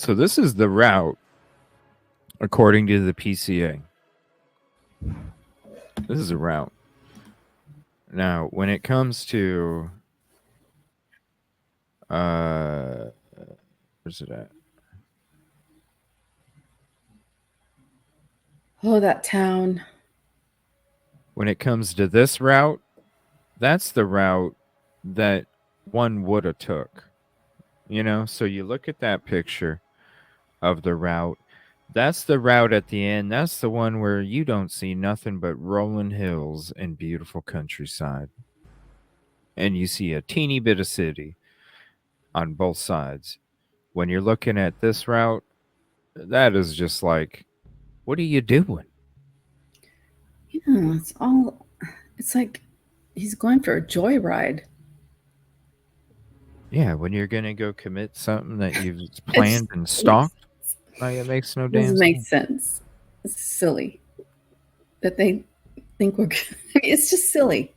So this is the route according to the PCA. This is a route. Now, when it comes to where's it at? Oh, that town. When it comes to this route, that's the route that one would have took. You know, so you look at that picture of the route. That's the route at the end. That's the one where you don't see nothing but rolling hills and beautiful countryside. And you see a teeny bit of city on both sides. When you're looking at this route, that is just like, what are you doing? Yeah, it's like he's going for a joyride. Yeah, when you're going to go commit something that you've planned and stalked, it makes no damn sense. Doesn't make sense. It's silly that they think we're. It's just silly.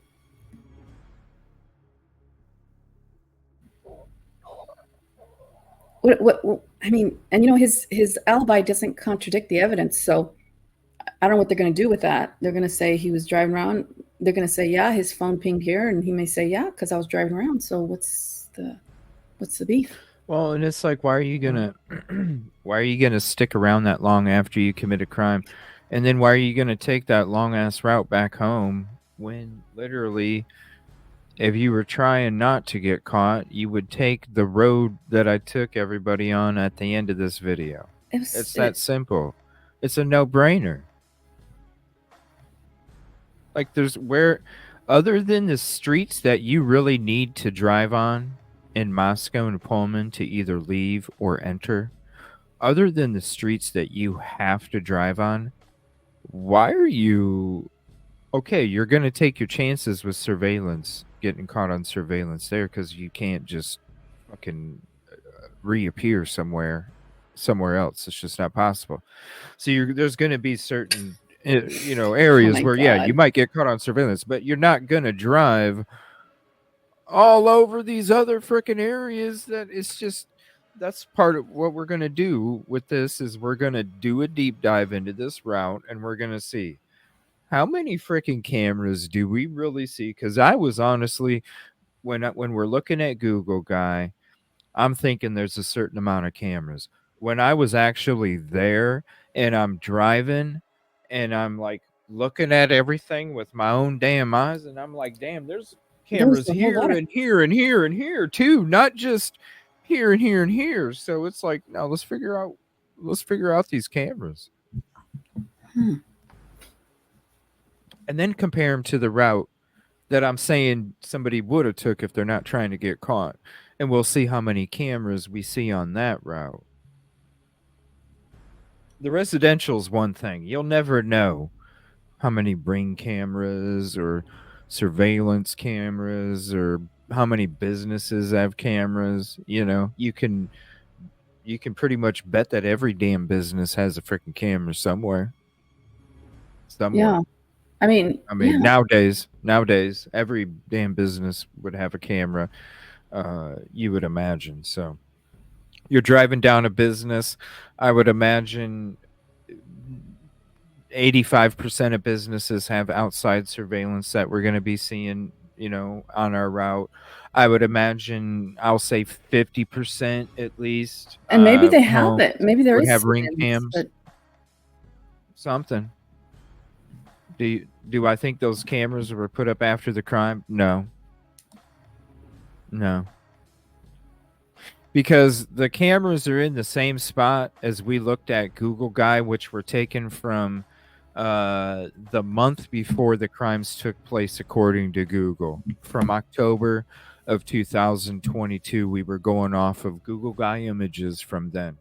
What? I mean, and you know, his alibi doesn't contradict the evidence, so I don't know what they're going to do with that. They're going to say he was driving around. They're going to say, yeah, his phone pinged here, and he may say, yeah, because I was driving around. So what's the beef? Well, and it's like, why are you gonna stick around that long after you commit a crime, and then why are you gonna take that long ass route back home when literally, if you were trying not to get caught, you would take the road that I took everybody on at the end of this video. It's that simple. It's a no-brainer. Like, other than the streets that you really need to drive on in Moscow and Pullman to either leave or enter, other than the streets that you have to drive on, why are you... Okay, you're going to take your chances with surveillance, getting caught on surveillance there, because you can't just fucking reappear somewhere else. It's just not possible. So there's going to be certain areas where, yeah, you might get caught on surveillance, but you're not going to drive all over these other freaking areas. That's part of what we're going to do with this, is we're going to do a deep dive into this route, and we're going to see how many freaking cameras do we really see. Because I was honestly, when we're looking at Google Guy, I'm thinking there's a certain amount of cameras. When I was actually there and I'm driving and I'm like looking at everything with my own damn eyes, and I'm like, damn, there's cameras here and here and here and here too, not just here and here and here. So it's like, now let's figure out these cameras. And then compare them to the route that I'm saying somebody would have took if they're not trying to get caught. And we'll see how many cameras we see on that route. The residential's one thing. You'll never know how many Ring cameras or surveillance cameras or how many businesses have cameras. You know, you can pretty much bet that every damn business has a freaking camera somewhere. Yeah. I mean, nowadays, every damn business would have a camera, you would imagine. So you're driving down a business, I would imagine 85% of businesses have outside surveillance that we're going to be seeing, on our route. I would imagine, I'll say 50% at least. And maybe they have it. Maybe there is have Ring cams. But... something. Do I think those cameras were put up after the crime? No. Because the cameras are in the same spot as we looked at Google Guy, which were taken from the month before the crimes took place, according to Google. From October of 2022, we were going off of Google Guy images from then.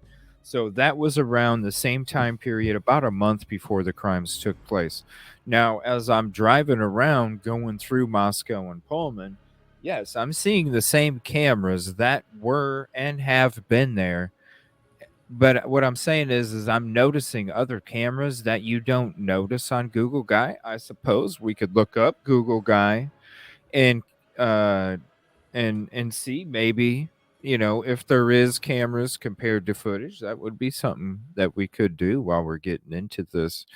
So that was around the same time period, about a month before the crimes took place. Now, as I'm driving around going through Moscow and Pullman, yes, I'm seeing the same cameras that were and have been there. But what I'm saying is I'm noticing other cameras that you don't notice on Google Guy. I suppose we could look up Google Guy and see maybe if there is cameras compared to footage, that would be something that we could do while we're getting into this.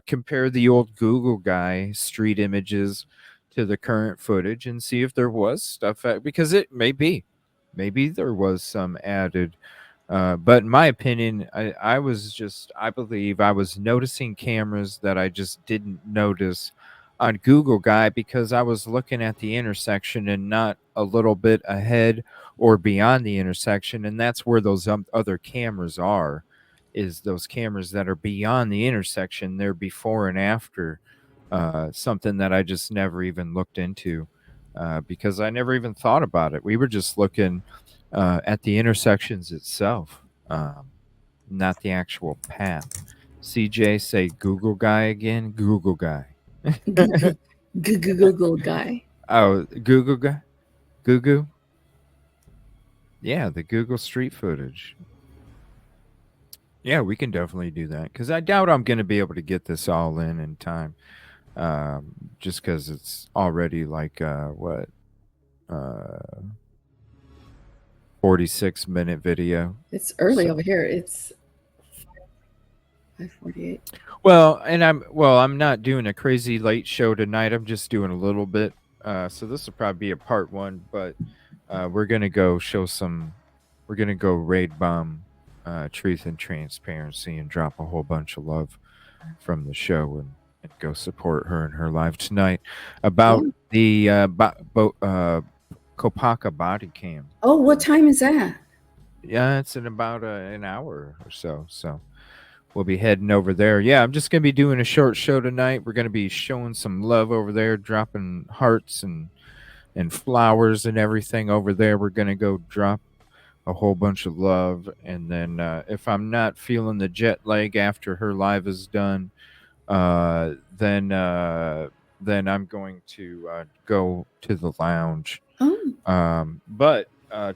Compare the old Google guy street images to the current footage and see if there was stuff because it maybe there was some added. But in my opinion, I believe I was noticing cameras that I just didn't notice on Google Guy because I was looking at the intersection and not a little bit ahead or beyond the intersection. And that's where those other cameras are, is those cameras that are beyond the intersection. They're before and after, something that I just never even looked into because I never even thought about it. We were just looking at the intersections itself, not the actual path. CJ, say Google guy again. Google guy. Google guy. Oh, Google guy. Google. Yeah, the Google Street footage. Yeah, we can definitely do that because I doubt I'm going to be able to get this all in time. Just because it's already like what 46-minute video. It's early over here. It's 5:48. Well, I'm not doing a crazy late show tonight. I'm just doing a little bit. So this will probably be a part one, but we're gonna go we're gonna go raid bomb Truth and Transparency and drop a whole bunch of love from the show and go support her in her live tonight about the Kopaka body cam. Oh, what time is that? Yeah, it's in about an hour or so. So we'll be heading over there. Yeah, I'm just going to be doing a short show tonight. We're going to be showing some love over there, dropping hearts and flowers and everything over there. We're going to go drop a whole bunch of love. And then if I'm not feeling the jet lag after her live is done, then I'm going to go to the lounge. But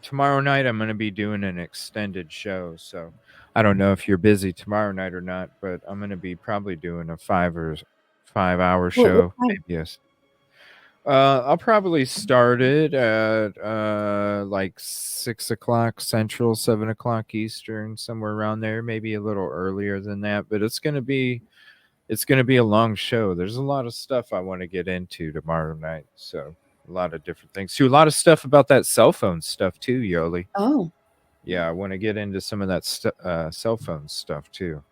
tomorrow night I'm going to be doing an extended show. So I don't know if you're busy tomorrow night or not, but I'm going to be probably doing a 5-hour show. Yes. I'll probably start it at like 6 o'clock Central, 7 o'clock Eastern, somewhere around there. Maybe a little earlier than that, but it's gonna be a long show. There's a lot of stuff I want to get into tomorrow night. So a lot of different things too. A lot of stuff about that cell phone stuff too, Yoli. Oh. Yeah, I want to get into some of that cell phone stuff too.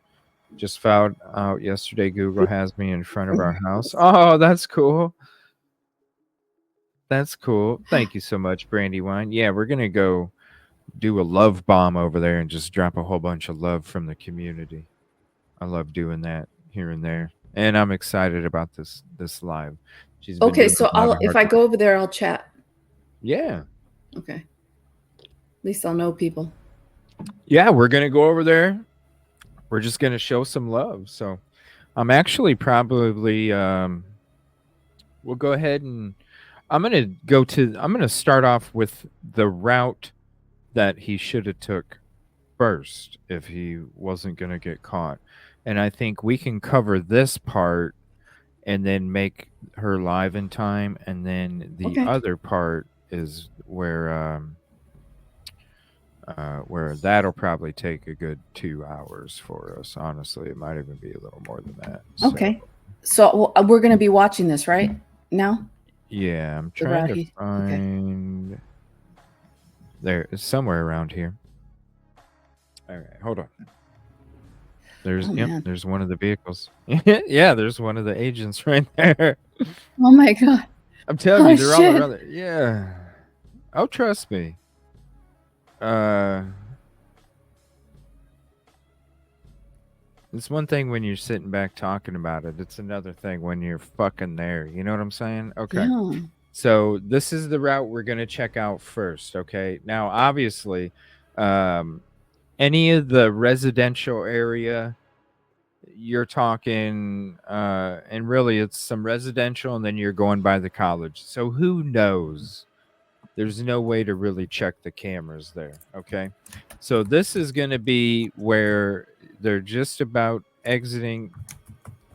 Just found out yesterday Google has me in front of our house. Oh, that's cool. That's cool. Thank you so much, Brandywine. Yeah, we're going to go do a love bomb over there and just drop a whole bunch of love from the community. I love doing that here and there. And I'm excited about this live. She's been Okay, doing so if I go over there, I'll chat. Yeah. Okay. At least I'll know people. Yeah, we're going to go over there. We're just going to show some love. So I'm actually probably we'll go ahead and I'm going to start off with the route that he should have took first if he wasn't going to get caught. And I think we can cover this part and then make her live in time. And then the other part is where that'll probably take a good 2 hours for us. Honestly, it might even be a little more than that. Okay. So we're going to be watching this right now? Yeah, I'm trying to find. Okay. There, it's somewhere around here. All right, hold on. There's one of the vehicles. Yeah, there's one of the agents right there. Oh my god! I'm telling you, they're all around there. Yeah. Oh, trust me. It's one thing when you're sitting back talking about it. It's another thing when you're fucking there. You know what I'm saying? Okay. Yeah. So this is the route we're going to check out first. Okay. Now, obviously, any of the residential area, you're talking, and really it's some residential and then you're going by the college. So who knows? There's no way to really check the cameras there. Okay. So this is going to be where they're just about exiting.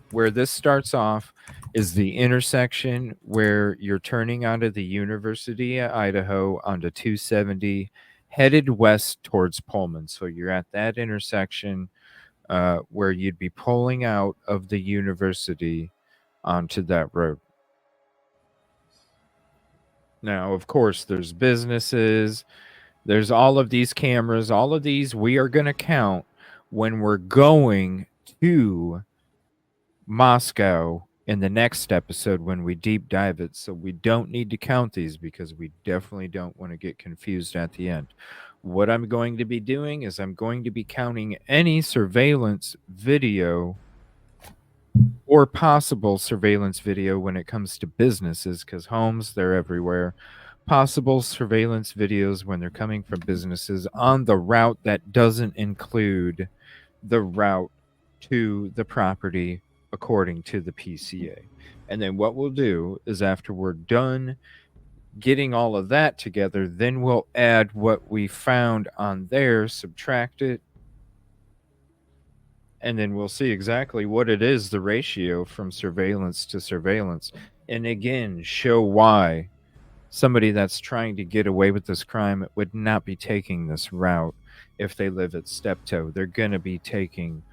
Where this starts off is the intersection where you're turning onto the University of Idaho onto 270, headed west towards Pullman. So you're at that intersection where you'd be pulling out of the university onto that road. Now, of course, there's businesses, there's all of these cameras, all of these we are going to count when we're going to Moscow in the next episode when we deep dive it. So we don't need to count these because we definitely don't want to get confused at the end. What I'm going to be doing is I'm going to be counting any surveillance video or possible surveillance video when it comes to businesses, because homes, they're everywhere. Possible surveillance videos when they're coming from businesses on the route that doesn't include the route to the property according to the PCA. And then what we'll do is after we're done getting all of that together, then we'll add what we found on there, subtract it, and then we'll see exactly what it is, the ratio from surveillance to surveillance. And again, show why somebody that's trying to get away with this crime would not be taking this route if they live at Steptoe. They're going to be taking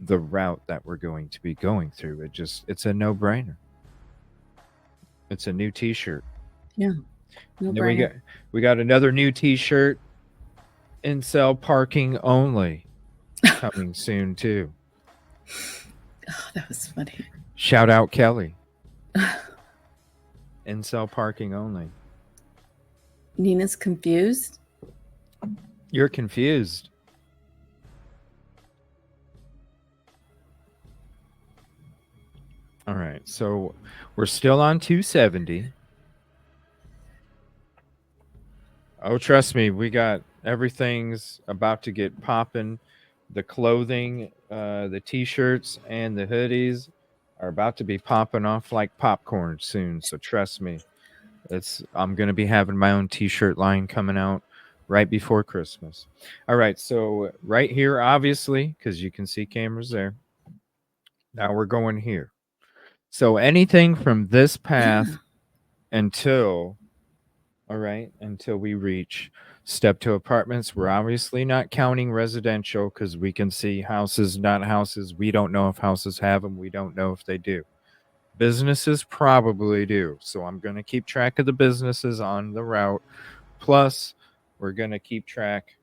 the route that we're going to be going through. It's a no-brainer. It's a new t-shirt. Yeah. No brainer. We got another new t-shirt, incel parking only, coming soon too. Oh, that was funny. Shout out Kelly. Incel parking only. Nina's confused. You're confused. All right, so we're still on 270. Oh, trust me, we got everything's about to get popping. The clothing, the t-shirts, and the hoodies are about to be popping off like popcorn soon. So trust me, I'm going to be having my own t-shirt line coming out right before Christmas. All right, so right here, obviously, because you can see cameras there. Now we're going here. So anything from this path until we reach Steptoe Apartments. We're obviously not counting residential because we can see houses, not houses. We don't know if houses have them. We don't know if they do. Businesses probably do. So I'm going to keep track of the businesses on the route. Plus, we're going to keep track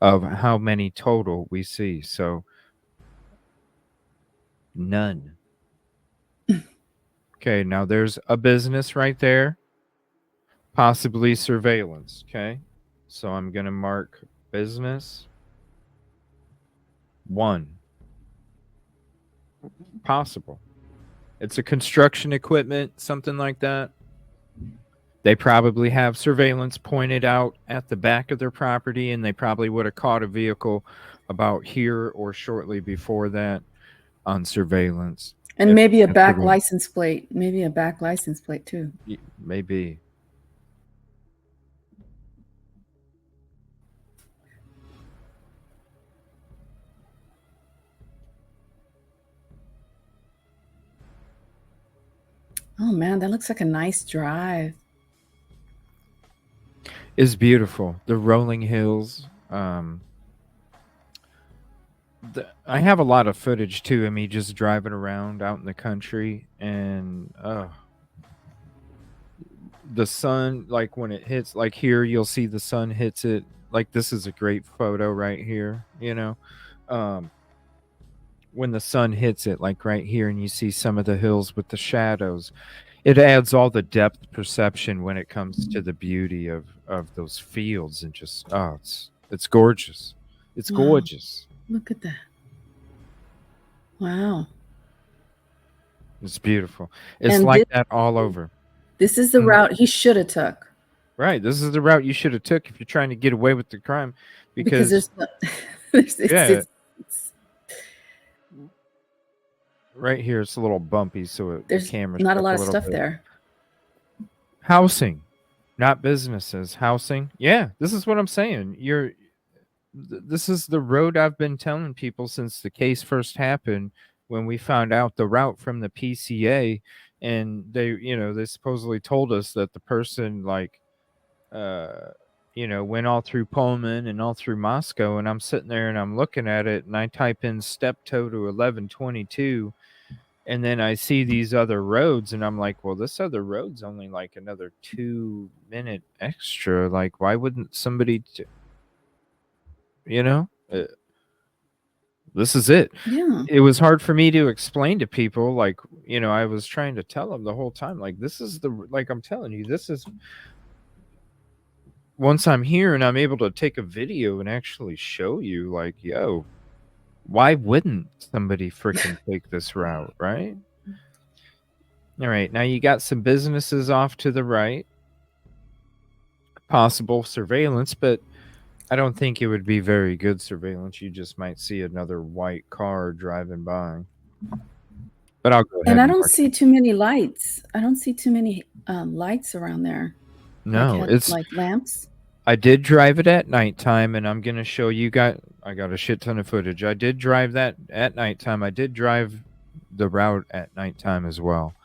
of how many total we see. So none. Okay, now there's a business right there. Possibly surveillance. Okay. So I'm going to mark business 1. Possible. It's a construction equipment, something like that. They probably have surveillance pointed out at the back of their property, and they probably would have caught a vehicle about here or shortly before that on surveillance. And maybe a back license plate. Maybe a back license plate too. Maybe. Oh man, that looks like a nice drive. It's beautiful. The rolling hills. I have a lot of footage too of me just driving around out in the country, and the sun, like when it hits, like here you'll see the sun hits it. Like this is a great photo right here, when the sun hits it, like right here, and you see some of the hills with the shadows, it adds all the depth perception when it comes to the beauty of those fields, and just it's gorgeous. It's gorgeous. Look at that. Wow. It's beautiful. It's like that all over. This is the route he should have took. Right. This is the route you should have took if you're trying to get away with the crime, because it's right here it's a little bumpy, so there's the camera's not a lot of stuff there. Housing, not businesses. Housing. Yeah, this is what I'm saying. This is the road I've been telling people since the case first happened, when we found out the route from the PCA, and they supposedly told us that the person went all through Pullman and all through Moscow, and I'm sitting there and I'm looking at it, and I type in Steptoe to 1122, and then I see these other roads, and I'm like, well, this other road's only like another 2 minute extra. Like, why wouldn't somebody, you know, uh, this is it. Yeah. It was hard for me to explain to people, like, I was trying to tell them the whole time, like, this is like, I'm telling you, this is, once I'm here and I'm able to take a video and actually show you, like, yo, why wouldn't somebody freaking take this route, right? All right, now you got some businesses off to the right, possible surveillance, but I don't think it would be very good surveillance. You just might see another white car driving by. But I'll go And ahead I and don't mark see it. too many lights. I don't see too many lights around there, No, it's like lamps. I did drive it at nighttime, and I'm gonna show you guys. I got a shit ton of footage. I did drive that at nighttime. I did drive the route at nighttime as well,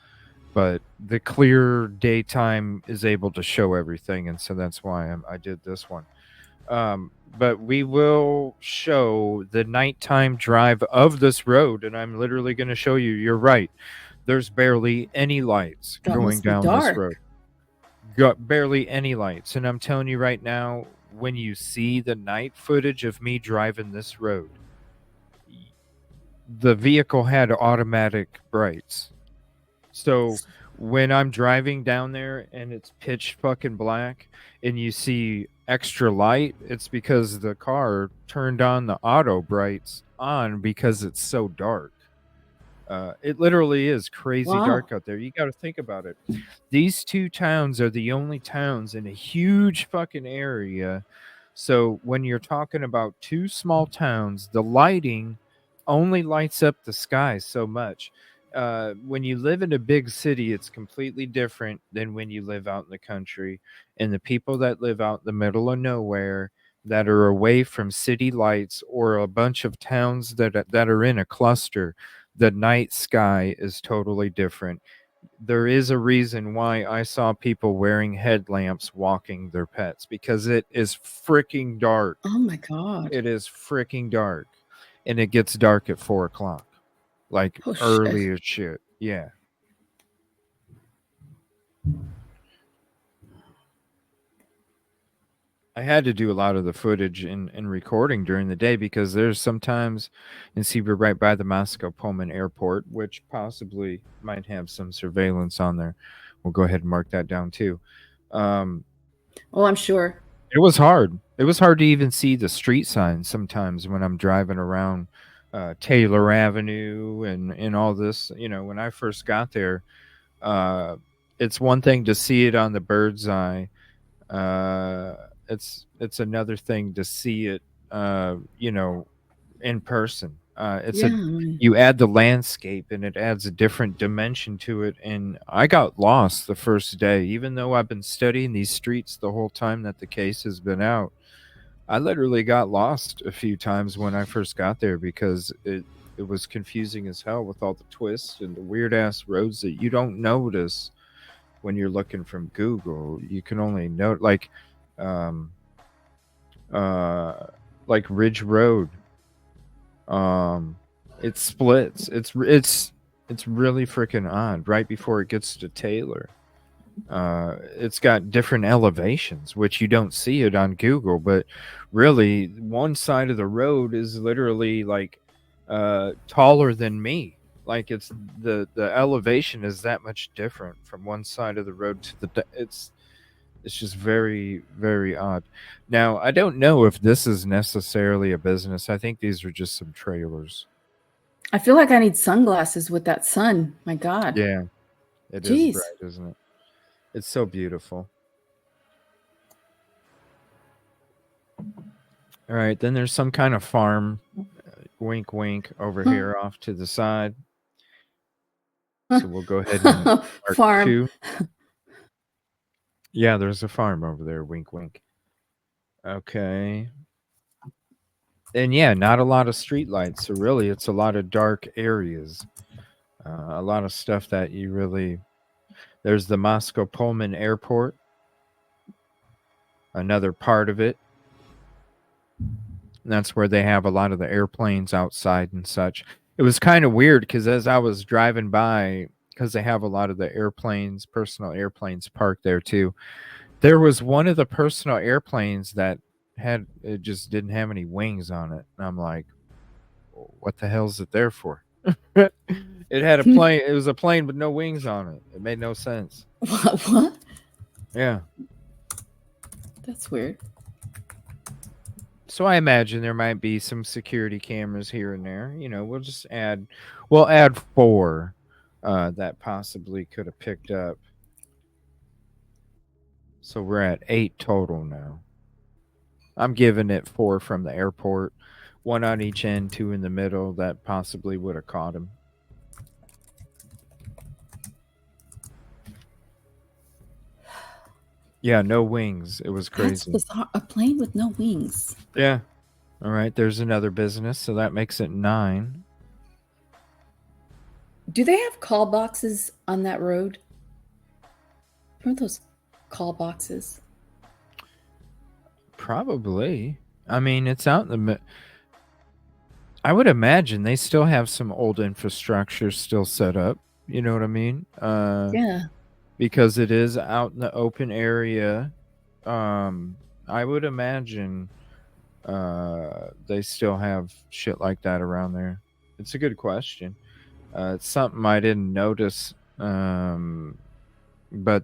but the clear daytime is able to show everything, and so that's why I did this one. But we will show the nighttime drive of this road, and I'm literally going to show you. You're right. There's barely any lights It going must be down this road. dark. Got barely any lights, and I'm telling you right now, when you see the night footage of me driving this road, the vehicle had automatic brights. So when I'm driving down there and it's pitch fucking black and you see extra light, it's because the car turned on the auto brights on because it's so dark. It literally is crazy Wow. dark out there. You got to think about it. These two towns are the only towns in a huge fucking area. So when you're talking about two small towns, the lighting only lights up the sky so much. When you live in a big city, it's completely different than when you live out in the country. And the people that live out in the middle of nowhere, that are away from city lights, or a bunch of towns that are in a cluster, the night sky is totally different. There is a reason why I saw people wearing headlamps walking their pets, because it is freaking dark. Oh my God. It is freaking dark. And it gets dark at 4 o'clock. Like Oh shit. early as shit. Yeah. I had to do a lot of the footage and recording during the day because there's sometimes, and see, we're right by the Moscow Pullman airport, which possibly might have some surveillance on there. We'll go ahead and mark that down too. Um, Oh, I'm sure. it was hard. It was hard to even see the street signs sometimes when I'm driving around Taylor Avenue and all this. When I first got there, uh, it's one thing to see it on the bird's eye. It's another thing to see it, in person. It's Yeah. a You add the landscape and it adds a different dimension to it. And I got lost the first day, even though I've been studying these streets the whole time that the case has been out. I literally got lost a few times when I first got there because it was confusing as hell with all the twists and the weird ass roads that you don't notice when you're looking from Google. You can only note um uh like Ridge Road. Um it splits. It's really freaking odd right before it gets to Taylor. It's got different elevations, which you don't see it on Google, but really one side of the road is literally like taller than me. Like it's the elevation is that much different from one side of the road to it's just very, very odd. Now, I don't know if this is necessarily a business. I think these are just some trailers. I feel like I need sunglasses with that sun. My God. Yeah, it is Jeez. bright, isn't it? It's so beautiful. All right, then there's some kind of farm, wink, wink, over here off to the side. So we'll go ahead and mark Farm. two. Yeah, there's a farm over there, wink, wink. Okay. And yeah, not a lot of street lights. So really, it's a lot of dark areas. A lot of stuff that you really. There's the Moscow Pullman Airport. another part of it. And that's where they have a lot of the airplanes outside and such. It was kind of weird because as I was driving by, because they have a lot of the airplanes, personal airplanes parked there too. There was one of the personal airplanes that it just didn't have any wings on it. And I'm like, what the hell is it there for? It had a plane. It was a plane with no wings on it. It made no sense. What? Yeah. That's weird. So I imagine there might be some security cameras here and there. We'll add 4 that possibly could have picked up. So we're at 8 total now. I'm giving it 4 from the airport, 1 on each end, 2 in the middle that possibly would have caught him. Yeah, no wings. It was crazy. That's bizarre. A plane with no wings. Yeah. All right, there's another business, so that makes it 9. Do they have call boxes on that road? What are those call boxes? Probably. I mean, it's out in the I would imagine they still have some old infrastructure still set up. You know what I mean? Yeah. Because it is out in the open area. I would imagine they still have shit like that around there. It's a good question. It's something I didn't notice. But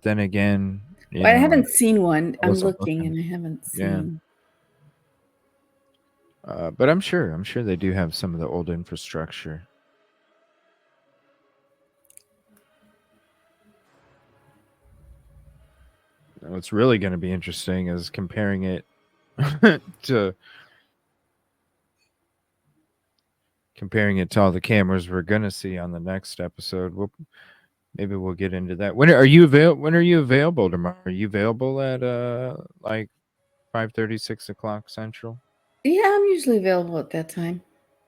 then again, Well, I haven't seen one. I'm wasn't looking looking. and I haven't Yeah. seen. But I'm sure they do have some of the old infrastructure. What's really going to be interesting is comparing it to all the cameras we're going to see on the next episode. Maybe we'll get into that. When are you available tomorrow? Are you available at like 5:30, 6 o'clock Central? Yeah, I'm usually available at that time.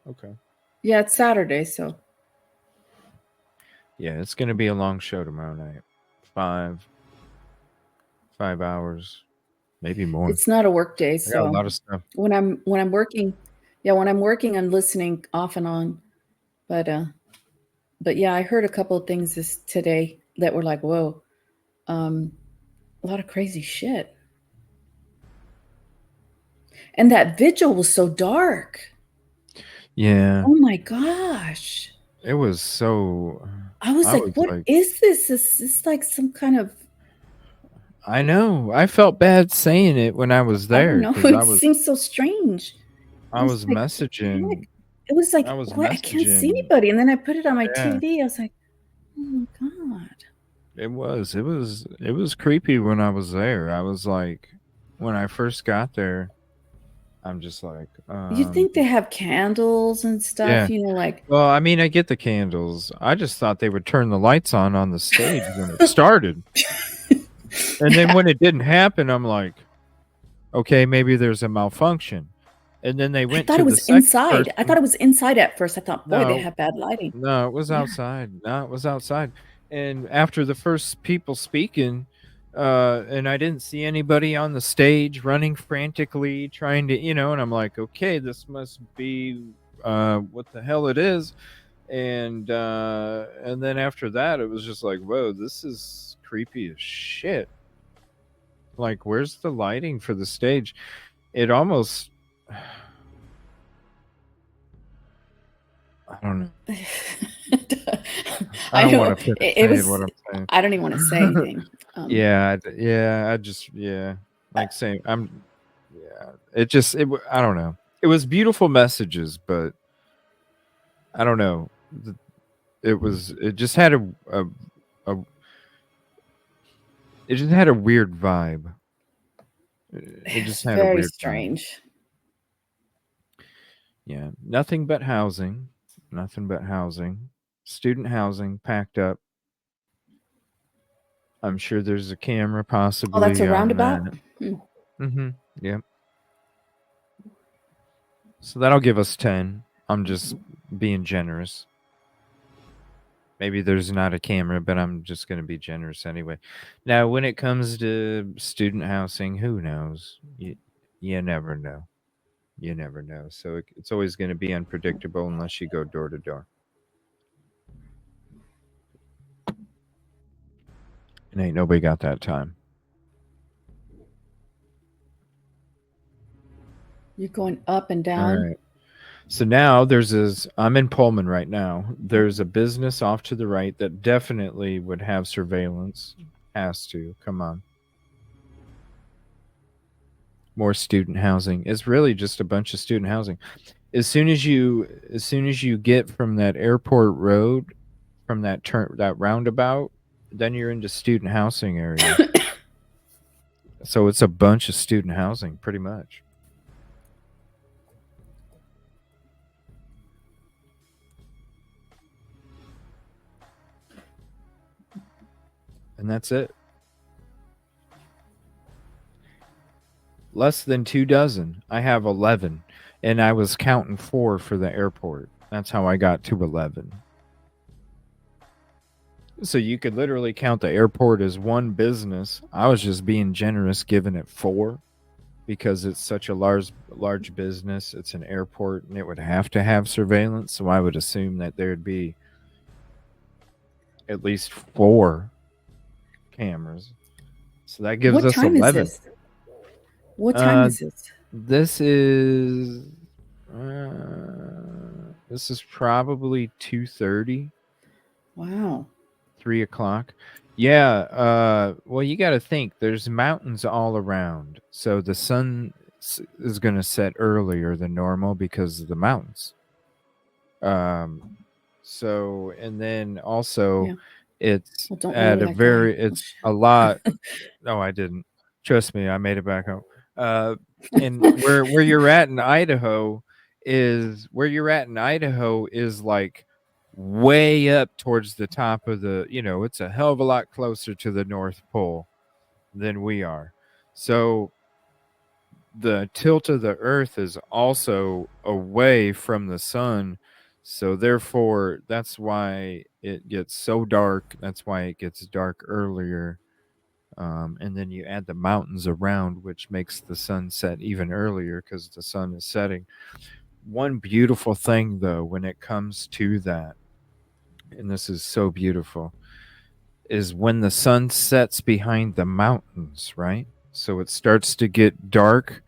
Okay. Yeah, it's Saturday, so. Yeah, it's going to be a long show tomorrow night. 5 hours, maybe more. It's not a work day, I got a so lot of stuff. when I'm working, I'm listening off and on. But yeah, I heard a couple of things today that were like, whoa, a lot of crazy shit. And that vigil was so dark. Yeah. Oh my gosh. It was so. I was like, what is this? Is this like some kind of. I know. I felt bad saying it when I was there. I don't know. It seems so strange. I was like, messaging. It was like, what? I can't see anybody. And then I put it on my TV. I was like, oh my God. It was creepy when I was there. I was like, when I first got there, I'm just like, you think they have candles and stuff, yeah. like. Well, I mean, I get the candles. I just thought they would turn the lights on the stage when it started. And then when it didn't happen, I'm like, okay, maybe there's a malfunction. And then they went. I thought it was inside. I thought it was inside at first. I thought, boy, they have bad lighting. No, it was outside. No, it was outside. And after the first people speaking, and I didn't see anybody on the stage running frantically, trying to, and I'm like, okay, this must be what the hell it is. And then after that, it was just like, whoa, this is creepy as shit. Like, where's the lighting for the stage? It almost. I don't know. I don't want to say what I'm saying. I don't even want to say anything. Like saying I don't know. It was beautiful messages, but I don't know. It just had a weird vibe. It just had a weird strange vibe. Yeah, nothing but housing. Student housing packed up. I'm sure there's a camera possibly. Oh, that's a roundabout? Mm-hmm. Yeah. So that'll give us 10. I'm just being generous. Maybe there's not a camera, but I'm just going to be generous anyway. Now, when it comes to student housing, who knows? You never know. You never know. So it's always going to be unpredictable unless you go door to door. And ain't nobody got that time. You're going up and All down. right. So now I'm in Pullman right now. There's a business off to the right that definitely would have surveillance. Has to. Come on. More student housing. It's really just a bunch of student housing. As soon as you get from that airport road, from that roundabout, then you're into student housing area. So it's a bunch of student housing pretty much. And that's it. Less than 2 dozen. I have 11, and I was counting 4 for the airport. That's how I got to 11. So you could literally count the airport as one business. I was just being generous giving it 4 because it's such a large business. It's an airport and it would have to have surveillance, so I would assume that there'd be at least 4 cameras. So that gives What us time 11. is this? What time is this? This is probably 2:30. Wow. 3 o'clock. Yeah. Well, you got to think. There's mountains all around, so the sun is going to set earlier than normal because of the mountains. So, and then also, Yeah. it's Well, don't at lower a that guy. very. It's a lot. No, I didn't. Trust me, I made it back home. And where you're at in Idaho is like way up towards the top of the. It's a hell of a lot closer to the North Pole than we are. So the tilt of the Earth is also away from the sun. So therefore, that's why it gets so dark. That's why it gets dark earlier. And then you add the mountains around, which makes the sun set even earlier because the sun is setting. One beautiful thing, though, when it comes to that, and this is so beautiful, is when the sun sets behind the mountains, right? So it starts to get dark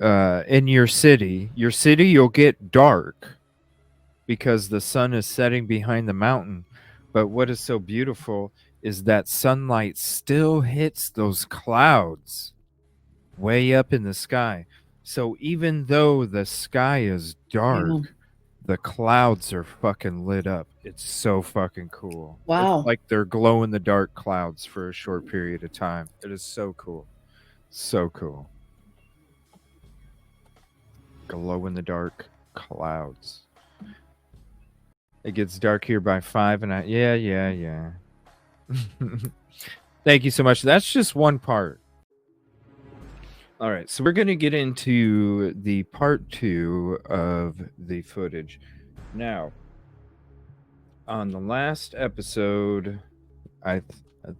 in your city. Your city, you'll get dark because the sun is setting behind the mountain. But what is so beautiful is that sunlight still hits those clouds way up in the sky. So even though the sky is dark, Yeah. the clouds are fucking lit up. It's so fucking cool. It's Wow. like they're glow in the dark clouds for a short period of time. It is so cool. So cool. Glow in the dark clouds. It gets dark here by 5 and yeah. Thank you so much. That's just one part. All right, so we're going to get into the part 2 of the footage. Now, on the last episode, I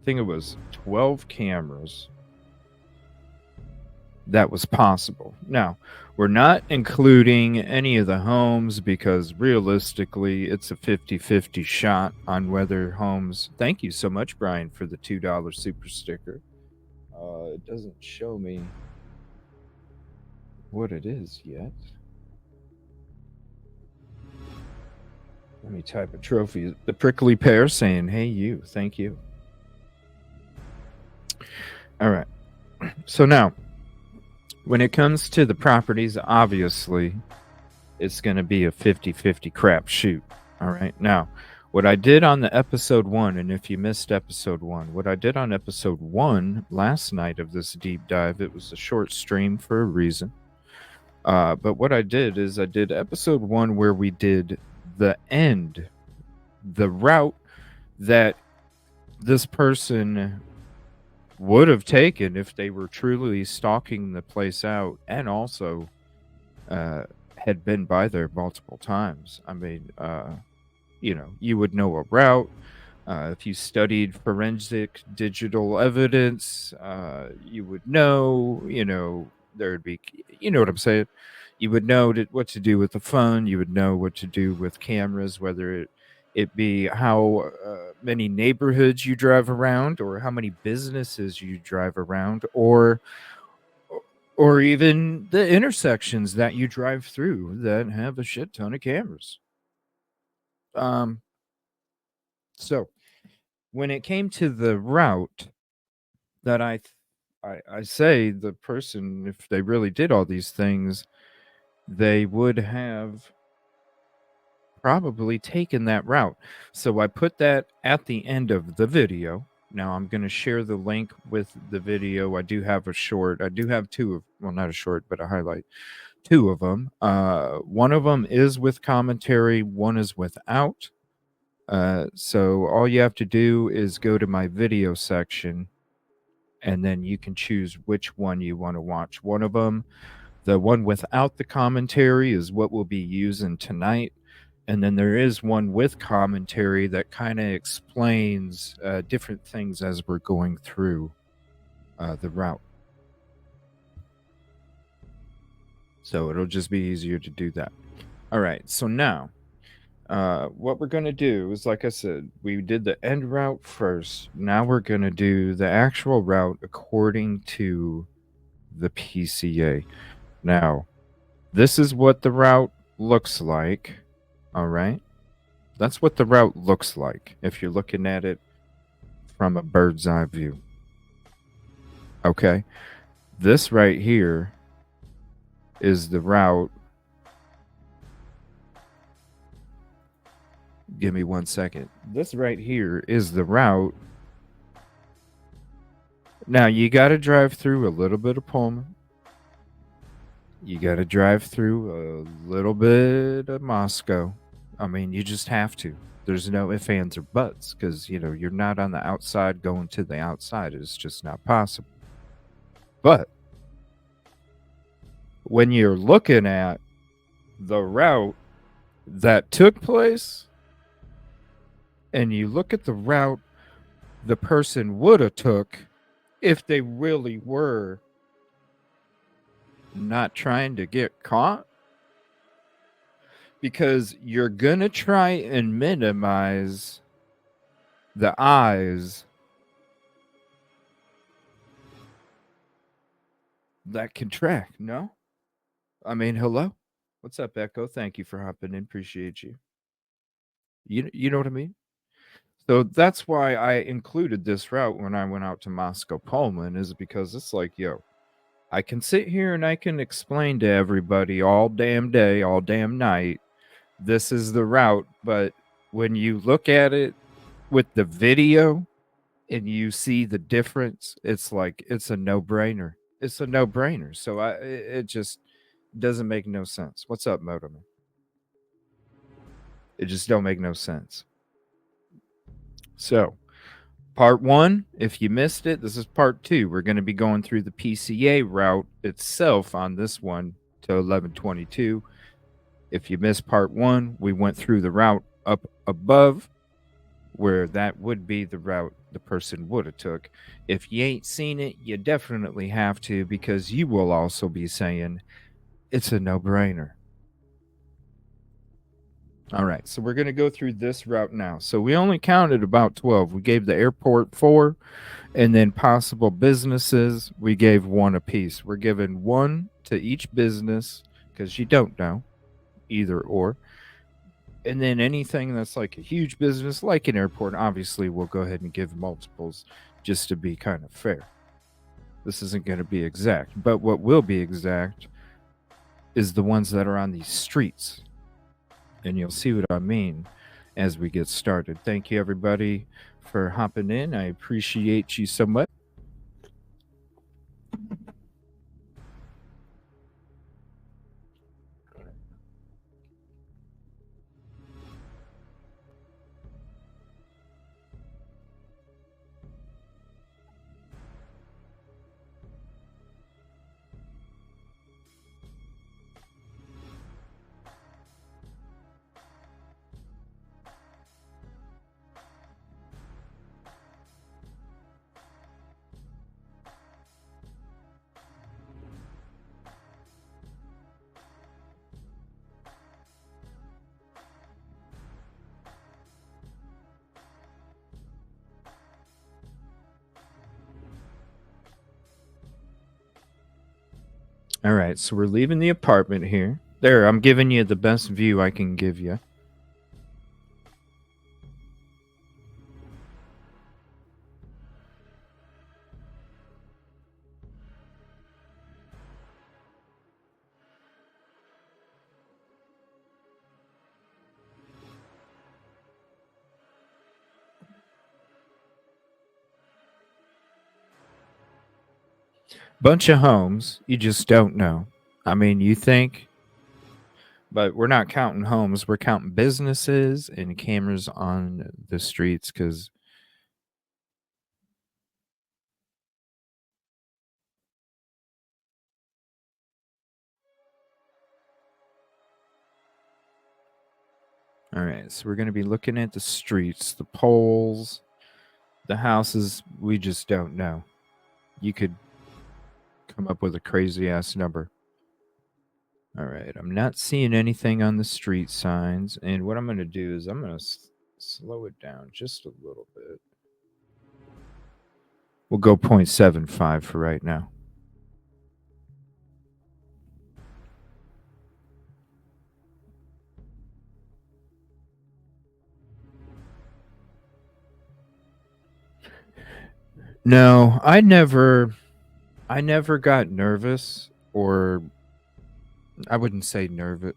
think it was 12 cameras that was possible. Now, we're not including any of the homes because realistically, it's a 50-50 shot on whether homes. Thank you so much, Brian, for the $2 super sticker. It doesn't show me what it is yet. Let me type a trophy. The prickly pear saying, "Hey, you, thank you." All right. So now, when it comes to the properties, obviously, it's going to be a 50-50 crap shoot. All right. Now, what I did on the episode 1, and if you missed episode 1, what I did on episode 1 last night of this deep dive, it was a short stream for a reason. But what I did is I did episode 1 where we did the end, the route that this person would have taken if they were truly stalking the place out and also had been by there multiple times. I mean, you would know a route. If you studied forensic digital evidence, you would know, there'd be, you know what I'm saying? You would know what to do with the phone. You would know what to do with cameras, whether it be how many neighborhoods you drive around, or how many businesses you drive around, or even the intersections that you drive through that have a shit ton of cameras. Um, so when it came to the route that I say the person, if they really did all these things, they would have probably taken that route. So I put that at the end of the video. Now I'm going to share the link with the video. I do have a short. I do have two of, well, not a short, but a highlight. Two of them. One of them is with commentary. One is without. So all you have to do is go to my video section, and then you can choose which one you want to watch. One of them, the one without the commentary, is what we'll be using tonight. And then there is one with commentary that kind of explains different things as we're going through the route. So it'll just be easier to do that. All right. So now, what we're going to do is, like I said, we did the end route first. Now we're going to do the actual route according to the PCA. Now, this is what the route looks like. All right. That's what the route looks like if you're looking at it from a bird's eye view. Okay. This right here is the route. Give me 1 second. This right here is the route. Now, you got to drive through a little bit of Pullman. You got to drive through a little bit of Moscow. I mean, you just have to. There's no ifs, ands, or buts, because, you're not on the outside going to the outside. It's just not possible. But when you're looking at the route that took place, and you look at the route the person would have took if they really were not trying to get caught, because you're going to try and minimize the eyes that can track. No? I mean, hello? What's up, Echo? Thank you for hopping in. Appreciate you. You know what I mean? So that's why I included this route when I went out to Moscow Pullman, is because it's like, yo, I can sit here and I can explain to everybody all damn day, all damn night, this is the route. But when you look at it with the video and you see the difference, it's like, it's a no-brainer. It's a no-brainer. So it just doesn't make no sense. What's up, Motorman? It just don't make no sense. So part one, if you missed it, this is part two. We're going to be going through the PCA route itself on this one to 1122. If you missed part one, we went through the route up above, where that would be the route the person would have took. If you ain't seen it, you definitely have to, because you will also be saying it's a no-brainer. All right, so we're going to go through this route now. So we only counted about 12. We gave the airport 4, and then possible businesses, we gave 1 apiece. We're giving 1 to each business, because you don't know, either or. And then anything that's like a huge business, like an airport, obviously we'll go ahead and give multiples just to be kind of fair. This isn't going to be exact, but what will be exact is the ones that are on these streets. And you'll see what I mean as we get started. Thank you, everybody, for hopping in. I appreciate you so much. All right, so we're leaving the apartment here. There, I'm giving you the best view I can give you. Bunch of homes, you just don't know. I mean, you think, but we're not counting homes, we're counting businesses and cameras on the streets because all right, so we're going to be looking at the streets, the poles, the houses. We just don't know. You could come up with a crazy ass number. All right, I'm not seeing anything on the street signs. And what I'm going to do is I'm going to slow it down just a little bit. We'll go 0.75 for right now. No, I never got nervous, or I wouldn't say nervous.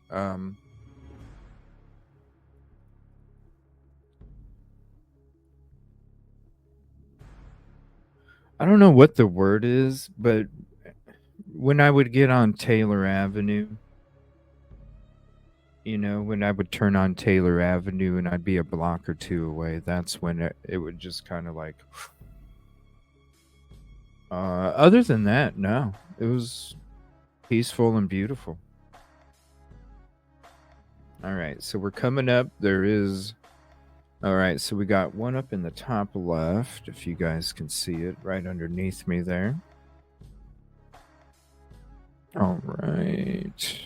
I don't know what the word is, but when I would get on Taylor Avenue, when I would turn on Taylor Avenue and I'd be a block or two away, that's when it would just kind of like. Other than that, no, it was peaceful and beautiful. All right, so we're coming up. There is. All right, so we got one up in the top left, if you guys can see it, right underneath me there. All right.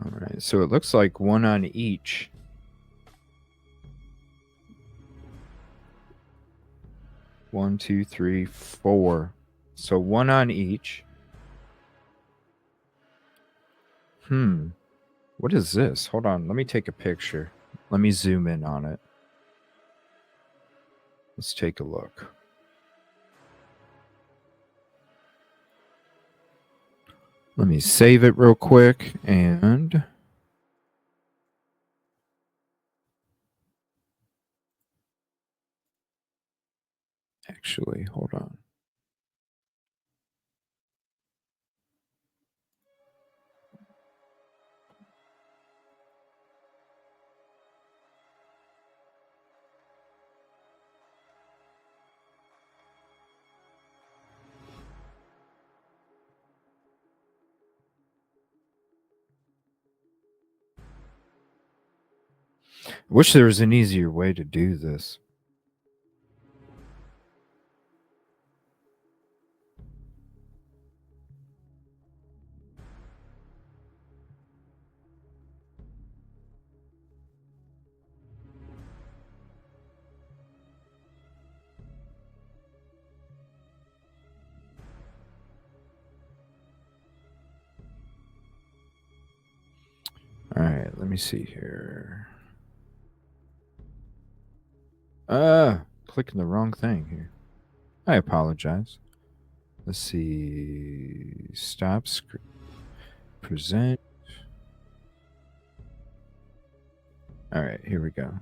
All right, so it looks like one on each. One, two, three, four. So one on each. What is this? Hold on, let me take a picture. Let me zoom in on it. Let's take a look. Let me save it real quick and actually, hold on. Wish there was an easier way to do this. All right, let me see here. Clicking the wrong thing here. I apologize. Let's see. Stop screen. Present. All right, here we go.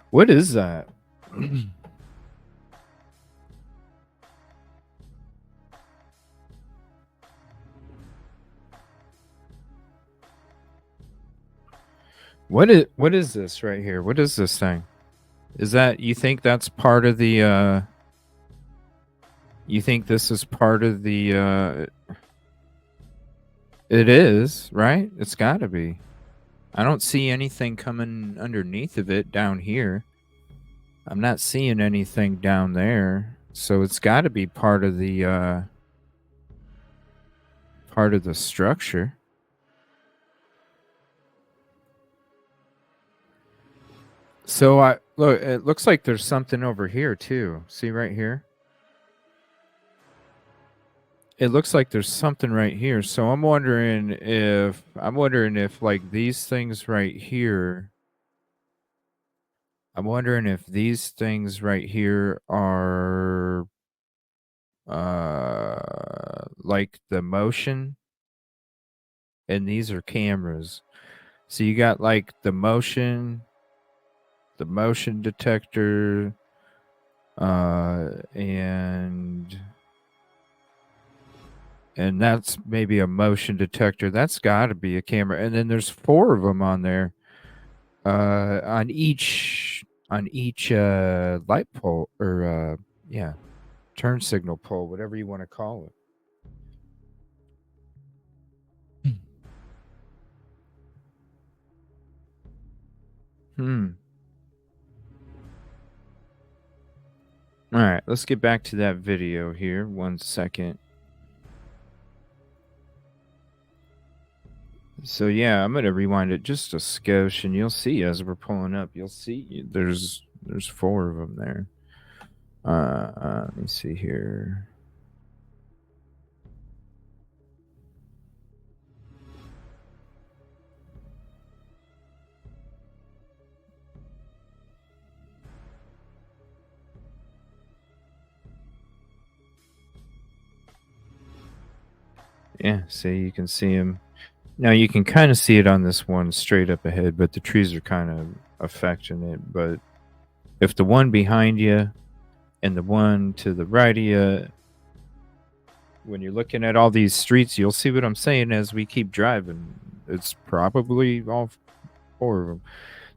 What is that? What is this right here? What is this thing? Is that, you think that's part of the you think this is part of the it is, right? It's got to be. I don't see anything coming underneath of it down here. I'm not seeing anything down there, so it's got to be part of the structure. So I look. It looks like there's something over here too. See right here. It looks like there's something right here. So I'm wondering if like these things right here. I'm wondering if these things right here are like the motion, and these are cameras. So you got like the motion detector, and that's maybe a motion detector. That's got to be a camera. And then there's 4 of them on there, on each light pole, or yeah, turn signal pole, whatever you want to call it. Hmm. All right, let's get back to that video here. 1 second. So yeah, I'm gonna rewind it just a skosh, and you'll see as we're pulling up. You'll see there's 4 of them there. Let me see here. Yeah, see, you can see him. Now you can kind of see it on this one straight up ahead, but the trees are kind of affecting it. But if the one behind you and the one to the right of you, when you're looking at all these streets, you'll see what I'm saying as we keep driving. It's probably all 4 of them.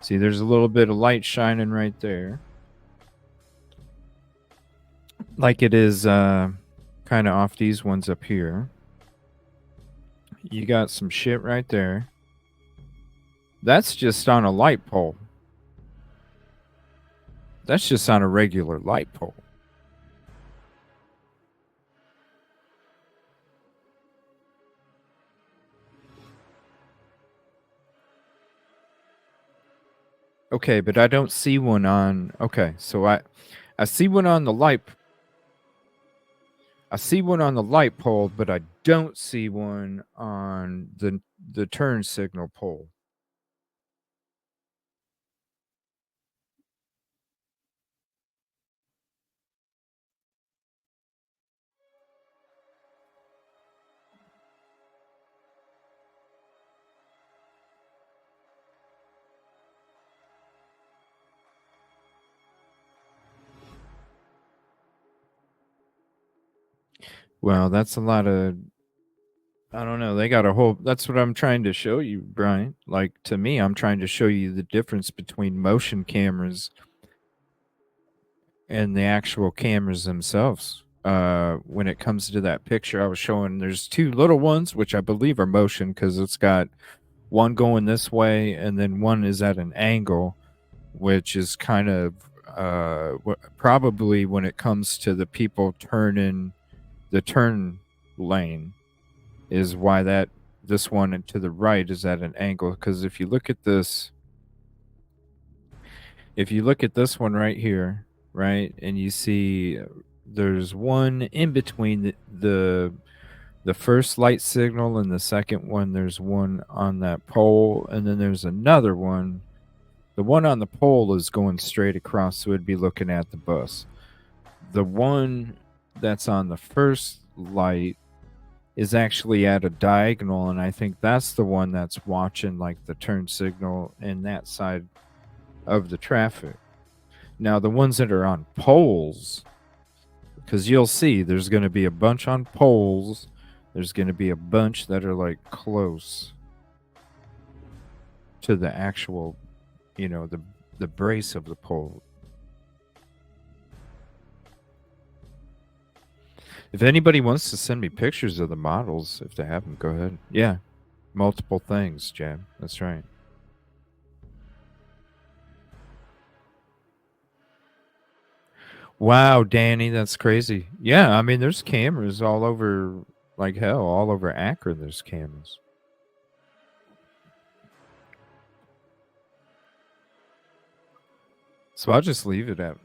See, there's a little bit of light shining right there, like it is kind of off these ones up here. You got some shit right there. That's just on a light pole. That's just on a regular light pole. Okay, but I don't see one on. Okay, so I see one on the light. I see one on the light pole, but I don't see one on the turn signal pole. Well, that's a lot of. I don't know. They got a whole. That's what I'm trying to show you, Brian. Like, to me, I'm trying to show you the difference between motion cameras and the actual cameras themselves. When it comes to that picture I was showing, there's 2 little ones, which I believe are motion because it's got one going this way and then one is at an angle, which is kind of probably when it comes to the people turning the turn lane, is why that this one to the right is at an angle. Because if you look at this one right here, right, and you see there's one in between the first light signal and the second one. There's one on that pole, and then there's another one. The one on the pole is going straight across, so it'd be looking at the bus. The one that's on the first light is actually at a diagonal, and I think that's the one that's watching like the turn signal and that side of the traffic. Now, the ones that are on poles, because you'll see there's going to be a bunch on poles, there's going to be a bunch that are like close to the actual, the brace of the pole. If anybody wants to send me pictures of the models, if they have them, go ahead. Yeah, multiple things, Jam. That's right. Wow, Danny, that's crazy. Yeah, I mean, there's cameras all over, like hell, all over Akron. There's cameras. So I'll just leave it at.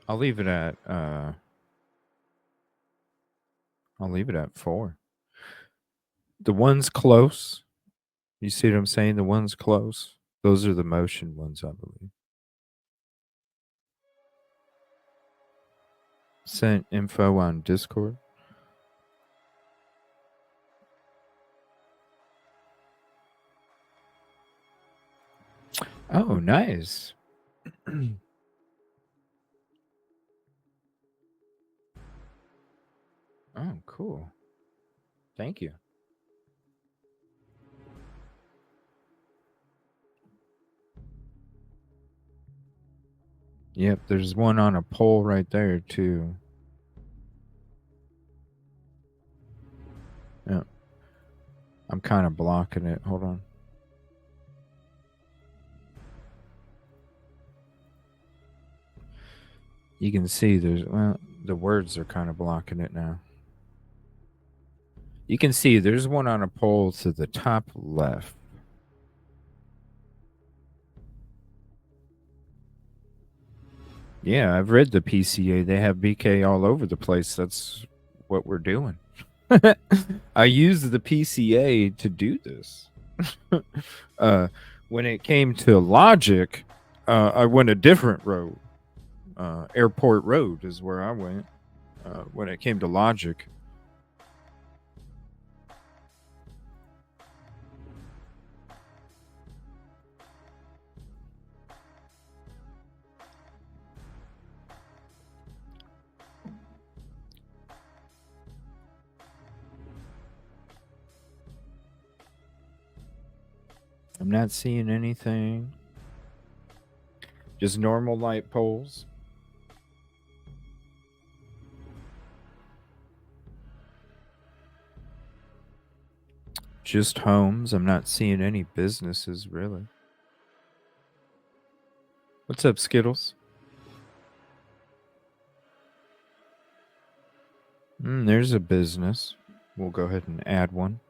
I'll leave it at. I'll leave it at 4. The ones close. You see what I'm saying? The ones close. Those are the motion ones, I believe. Sent info on Discord. Oh, nice. Oh, cool. Thank you. Yep, there's one on a pole right there, too. Yeah. I'm kind of blocking it. Hold on. You can see there's, well, the words are kind of blocking it now. You can see there's one on a pole to the top left. Yeah, I've read the PCA. They have BK all over the place. That's what we're doing. I used the PCA to do this. When it came to logic, I went a different road. Airport Road is where I went. When it came to logic. I'm not seeing anything. Just normal light poles. Just homes. I'm not seeing any businesses, really. What's up, Skittles? There's a business. We'll go ahead and add one.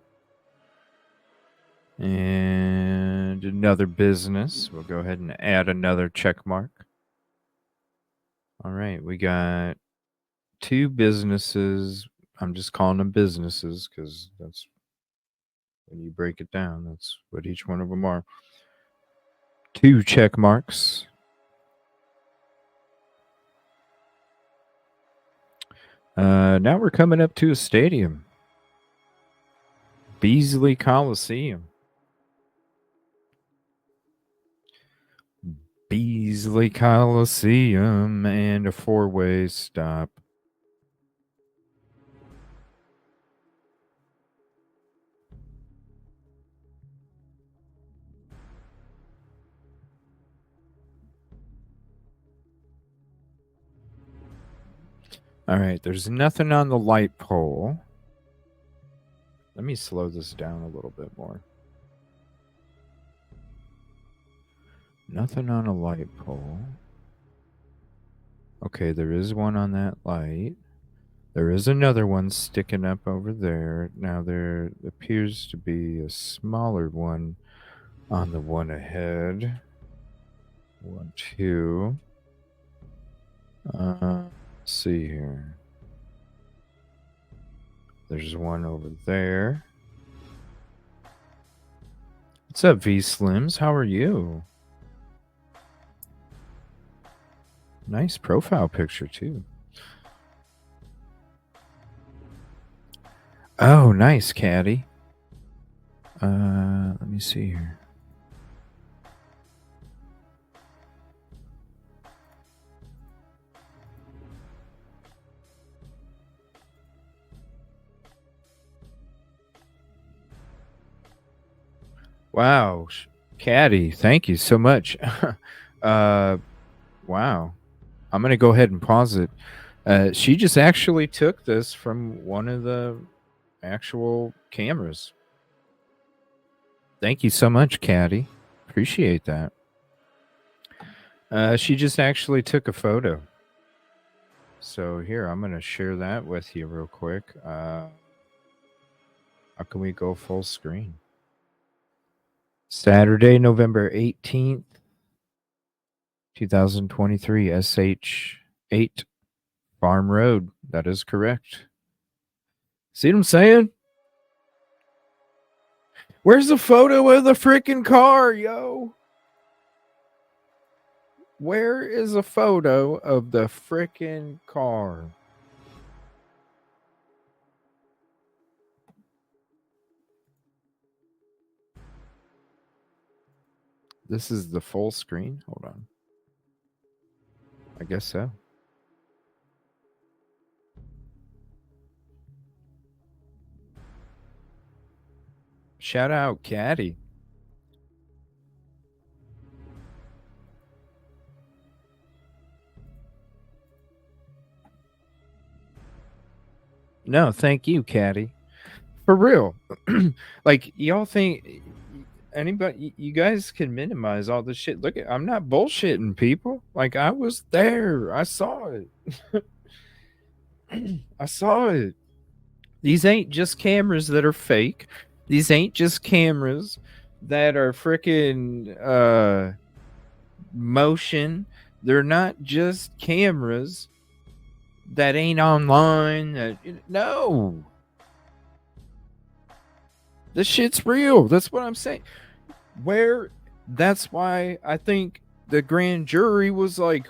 And another business. We'll go ahead and add another check mark. All right, we got 2 businesses. I'm just calling them businesses because that's when you break it down, that's what each one of them are. 2 check marks. Now we're coming up to a stadium. Beasley Coliseum. Beasley Coliseum and a 4-way stop. All right, there's nothing on the light pole. Let me slow this down a little bit more. Nothing on a light pole. Okay, there is one on that light. There is another one sticking up over there. Now there appears to be a smaller one on the one ahead. 1, 2. Let's see here. There's one over there. What's up, V Slims? How are you? Nice profile picture, too. Oh, nice, Caddy. Let me see here. Wow, Caddy, thank you so much. Wow. I'm going to go ahead and pause it. She just actually took this from one of the actual cameras. Thank you so much, Caddy. Appreciate that. She just actually took a photo. So here, I'm going to share that with you real quick. How can we go full screen? Saturday, November 18th, 2023, SH8 Farm Road. That is correct. See what I'm saying? Where's the photo of the freaking car, yo? Where is a photo of the freaking car? This is the full screen. Hold on. I guess so. Shout out, Caddy. No, thank you, Caddy. For real. Like, y'all think anybody, you guys can minimize all this shit. Look, I'm not bullshitting people. Like, I was there. I saw it. I saw it. These ain't just cameras that are fake. These ain't just cameras that are freaking motion. They're not just cameras that ain't online. No. This shit's real. That's what I'm saying. That's why I think the grand jury was like,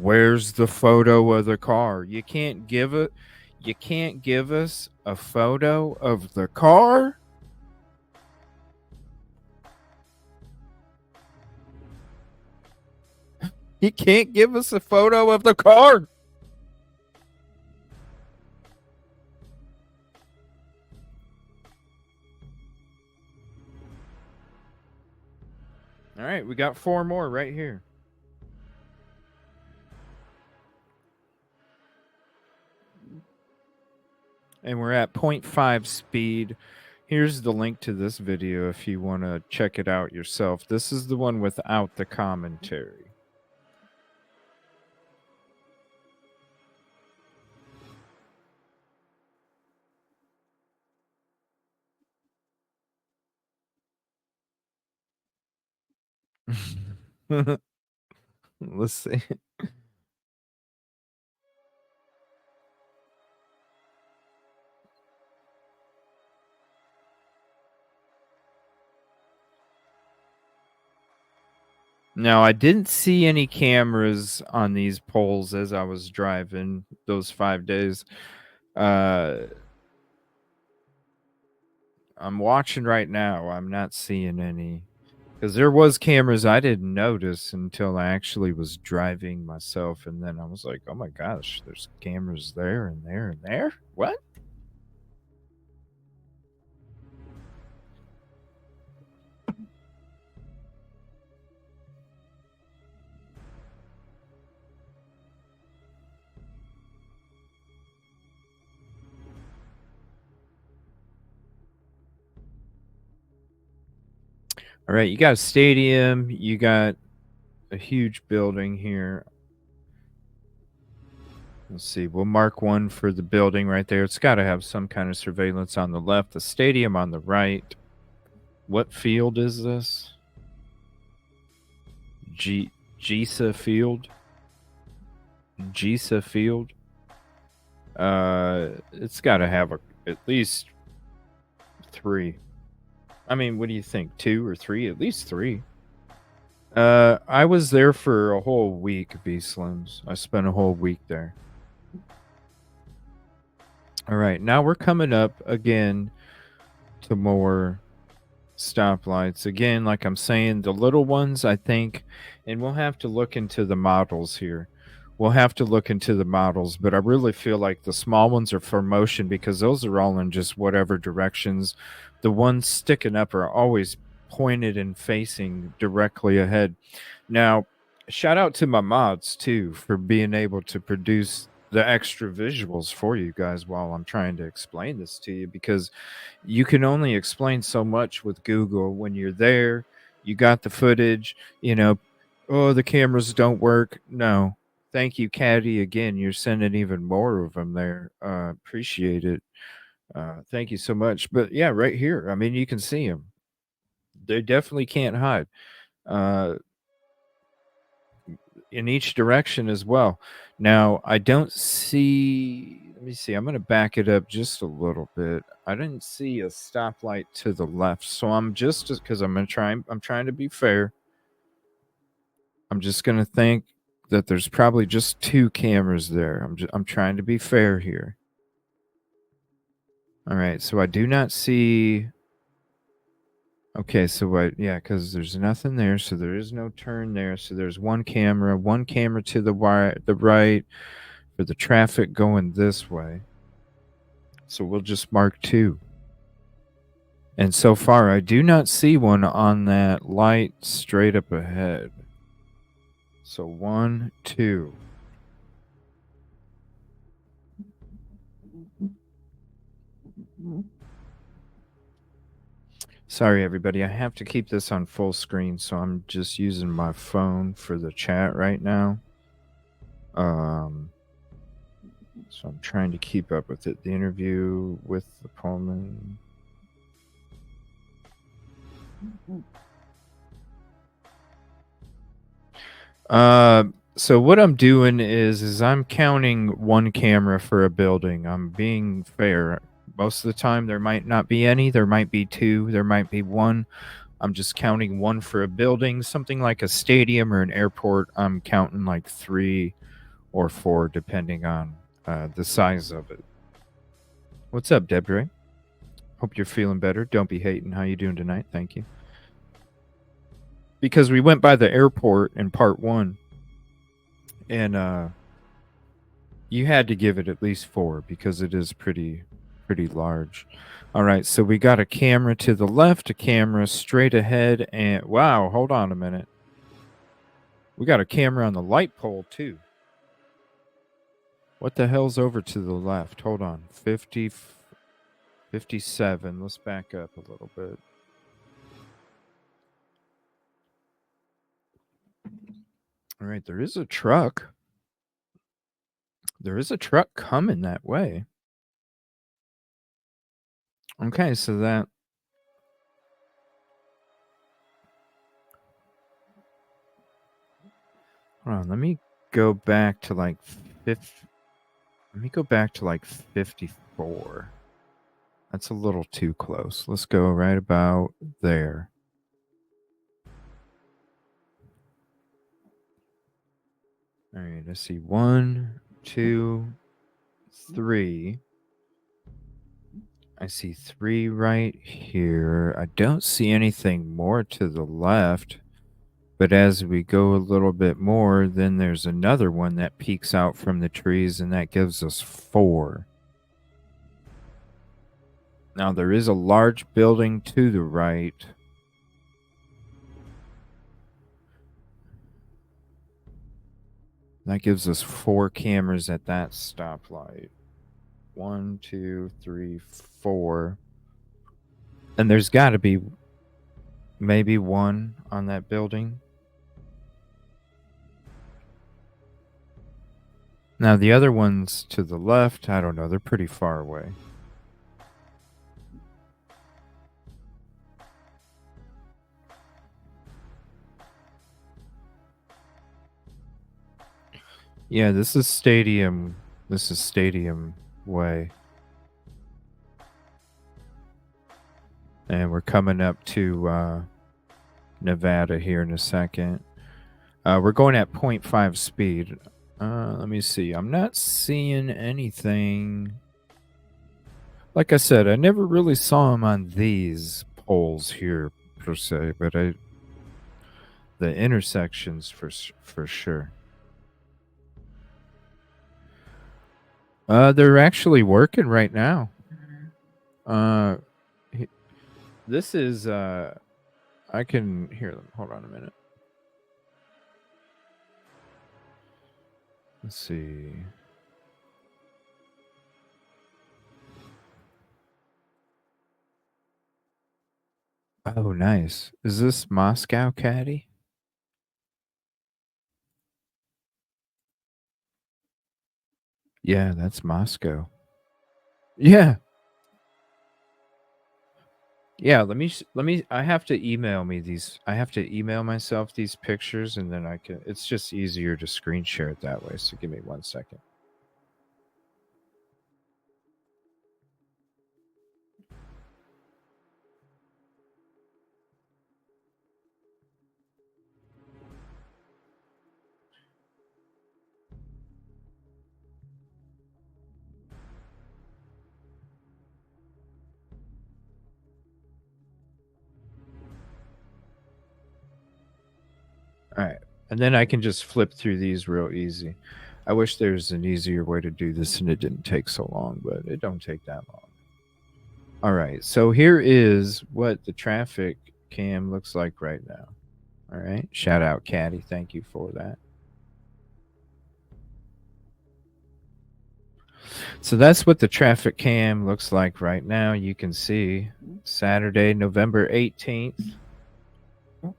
where's the photo of the car? You can't give us a photo of the car? You can't give us a photo of the car? All right, we got 4 more right here. And we're at 0.5 speed. Here's the link to this video if you want to check it out yourself. This is the one without the commentary. Let's see. Now, I didn't see any cameras on these poles as I was driving those 5 days. I'm watching right now. I'm not seeing any. Because there was cameras I didn't notice until I actually was driving myself. And then I was like, oh my gosh, there's cameras there and there and there? What? All right, you got a stadium. You got a huge building here. Let's see. We'll mark 1 for the building right there. It's got to have some kind of surveillance on the left. The stadium on the right. What field is this? Gisa Field. Gisa Field. It's got to have at least 3. I mean, what do you think? 2 or 3? At least 3. I was there for a whole week, V-Slims. I spent a whole week there. All right, now we're coming up again to more stoplights. Again, like I'm saying, the little ones, I think, and we'll have to look into the models here. We'll have to look into the models, but I really feel like the small ones are for motion because those are all in just whatever directions. The ones sticking up are always pointed and facing directly ahead. Now, shout out to my mods too for being able to produce the extra visuals for you guys while I'm trying to explain this to you, because you can only explain so much with Google when you're there. You got the footage, oh, the cameras don't work. No, Thank you, Caddy. Again, you're sending even more of them there. Appreciate it. Thank you so much. But yeah, right here. I mean, you can see them. They definitely can't hide. Uh, in each direction as well. Now, I don't see. Let me see. I'm going to back it up just a little bit. I didn't see a stoplight to the left, so I'm just because I'm going to try. I'm trying to be fair. I'm just going to think that there's probably just two cameras there. I'm trying to be fair here. All right, so I do not see. Okay, so yeah, because there's nothing there, so there is no turn there. So there's one camera to the right for the traffic going this way. So we'll just mark 2. And so far, I do not see one on that light straight up ahead. So 1, 2. Sorry, everybody. I have to keep this on full screen, so I'm just using my phone for the chat right now. So I'm trying to keep up with it. The interview with the Pullman. So what I'm doing is I'm counting one camera for a building. I'm being fair. Most of the time there might not be any, there might be 2, there might be 1. I'm just counting 1 for a building, something like a stadium or an airport. I'm counting like 3 or 4 depending on the size of it. What's up, Deborah? Hope you're feeling better. Don't be hating. How you doing tonight? Thank you. Because we went by the airport in part 1 and you had to give it at least 4 because it is pretty large. All right, so we got a camera to the left, a camera straight ahead, and wow, hold on a minute. We got a camera on the light pole too. What the hell's over to the left? Hold on. 57. Let's back up a little bit. All right, there is a truck. There is a truck coming that way. Okay, so that. Hold on, let me go back to like 54. That's a little too close. Let's go right about there. All right, let's see. 1, 2, 3. I see 3 right here. I don't see anything more to the left. But as we go a little bit more, then there's another one that peeks out from the trees, and that gives us 4. Now, there is a large building to the right. That gives us 4 cameras at that stoplight. 1, 2, 3, 4. And there's got to be maybe 1 on that building. Now, the other ones to the left, I don't know. They're pretty far away. Yeah, this is Stadium. This is Stadium Way. And we're coming up to Nevada here in a second. We're going at 0.5 speed. Let me see. I'm not seeing anything. Like I said, I never really saw him on these poles here per se, but the intersections for sure. They're actually working right now. This is I can hear them. Hold on a minute. Let's see. Oh, nice. Is this Moscow Caddy? Yeah, that's Moscow. Yeah. Yeah, I have to email me these. I have to email myself these pictures and then I can it's just easier to screen share it that way. So give me 1 second. All right. And then I can just flip through these real easy. I wish there's an easier way to do this and it didn't take so long, but it don't take that long. All right. So here is what the traffic cam looks like right now. All right. Shout out Caddy. Thank you for that. So that's what the traffic cam looks like right now. You can see Saturday, November 18th,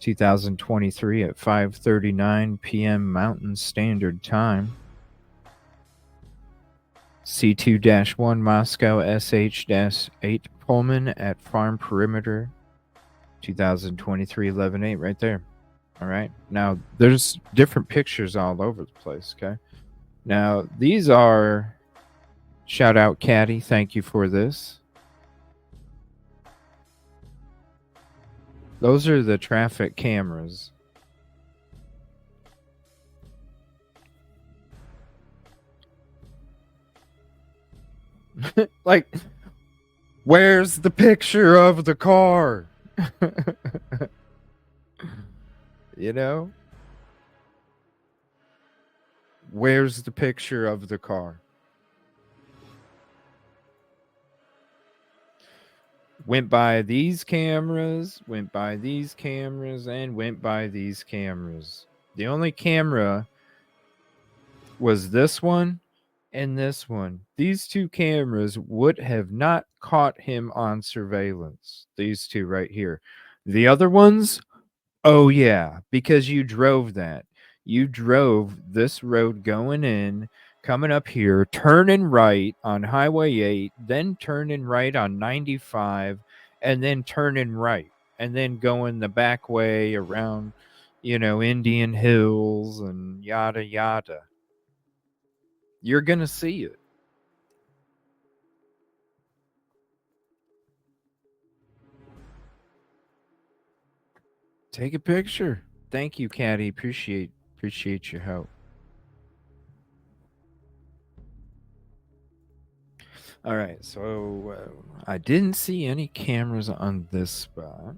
2023 at 5:39 p.m. Mountain Standard Time. C2-1 Moscow SH-8 Pullman at Farm Perimeter, 2023 11/8 right there. All right. Now there's different pictures all over the place, okay? Now these are shout out Caddy, thank you for this. Those are the traffic cameras. Like, where's the picture of the car? You know? Where's the picture of the car? Went by these cameras, went by these cameras, and went by these cameras. The only camera was this one and this one. These two cameras would have not caught him on surveillance. These two right here. The other ones, oh yeah, because you drove that. You drove this road going in, coming up here, turning right on Highway 8, then turning right on 95, and then turning right, and then going the back way around, Indian Hills and yada yada. You're going to see it. Take a picture. Thank you, Caddy. Appreciate your help. All right, so I didn't see any cameras on this spot.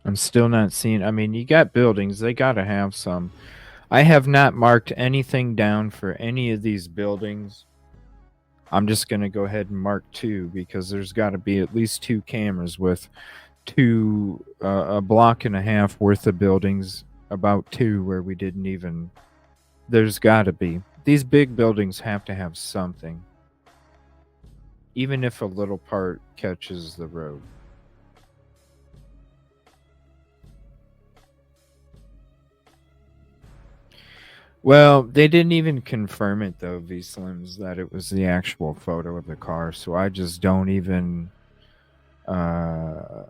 I'm still not seeing. I mean, you got buildings, they got to have some. I have not marked anything down for any of these buildings. I'm just going to go ahead and mark 2 because there's got to be at least 2 cameras with a block and a half worth of buildings, about 2 where we didn't even. There's got to be. These big buildings have to have something, even if a little part catches the road. Well, they didn't even confirm it though, V Slims, that it was the actual photo of the car. So I just don't even. I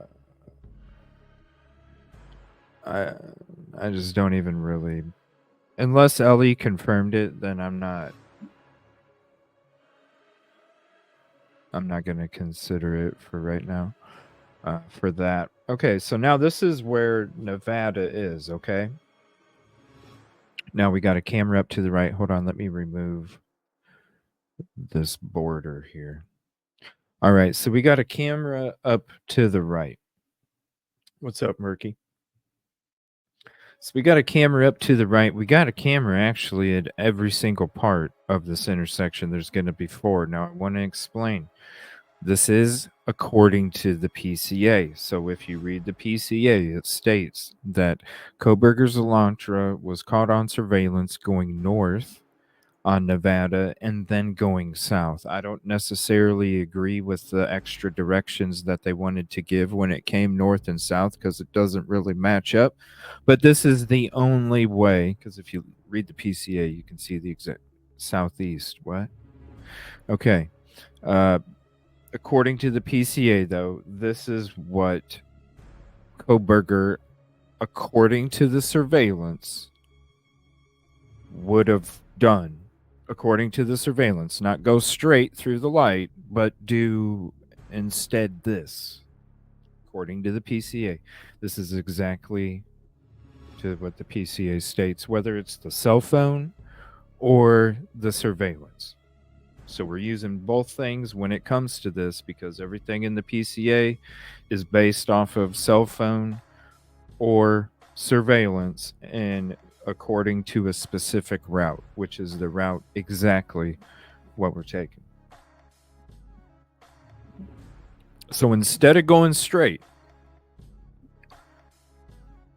just don't even really. Unless Ellie confirmed it, then I'm not. I'm not going to consider it for right now. For that. Okay, so now this is where Nevada is. Okay. Now we got a camera up to the right. Hold on, let me remove this border here. All right, so we got a camera up to the right. What's up, Murky? So we got a camera up to the right. We got a camera actually at every single part of this intersection. There's going to be 4. Now, I want to explain. This is according to the PCA. So if you read the PCA, it states that Kohberger's Elantra was caught on surveillance going north on Nevada and then going south. I don't necessarily agree with the extra directions that they wanted to give when it came north and south because it doesn't really match up. But this is the only way, because if you read the PCA, you can see the exact southeast. What? Okay. According to the PCA, though, this is what Kohberger, according to the surveillance, would have done. According to the surveillance, not go straight through the light, but do instead this. According to the PCA, this is exactly to what the PCA states, whether it's the cell phone or the surveillance. So we're using both things when it comes to this because everything in the PCA is based off of cell phone or surveillance and according to a specific route, which is the route exactly what we're taking. So instead of going straight,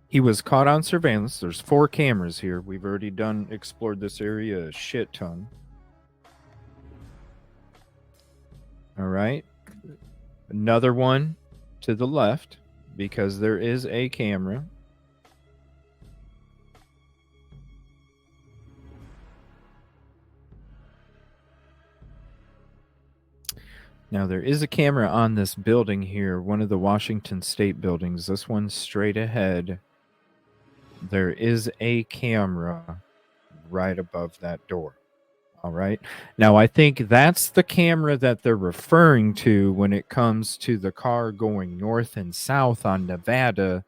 he was caught on surveillance. There's 4 cameras here. We've already explored this area a shit ton. All right. Another one to the left because there is a camera. Now, there is a camera on this building here, one of the Washington State buildings. This one's straight ahead. There is a camera right above that door. All right. Now, I think that's the camera that they're referring to when it comes to the car going north and south on Nevada.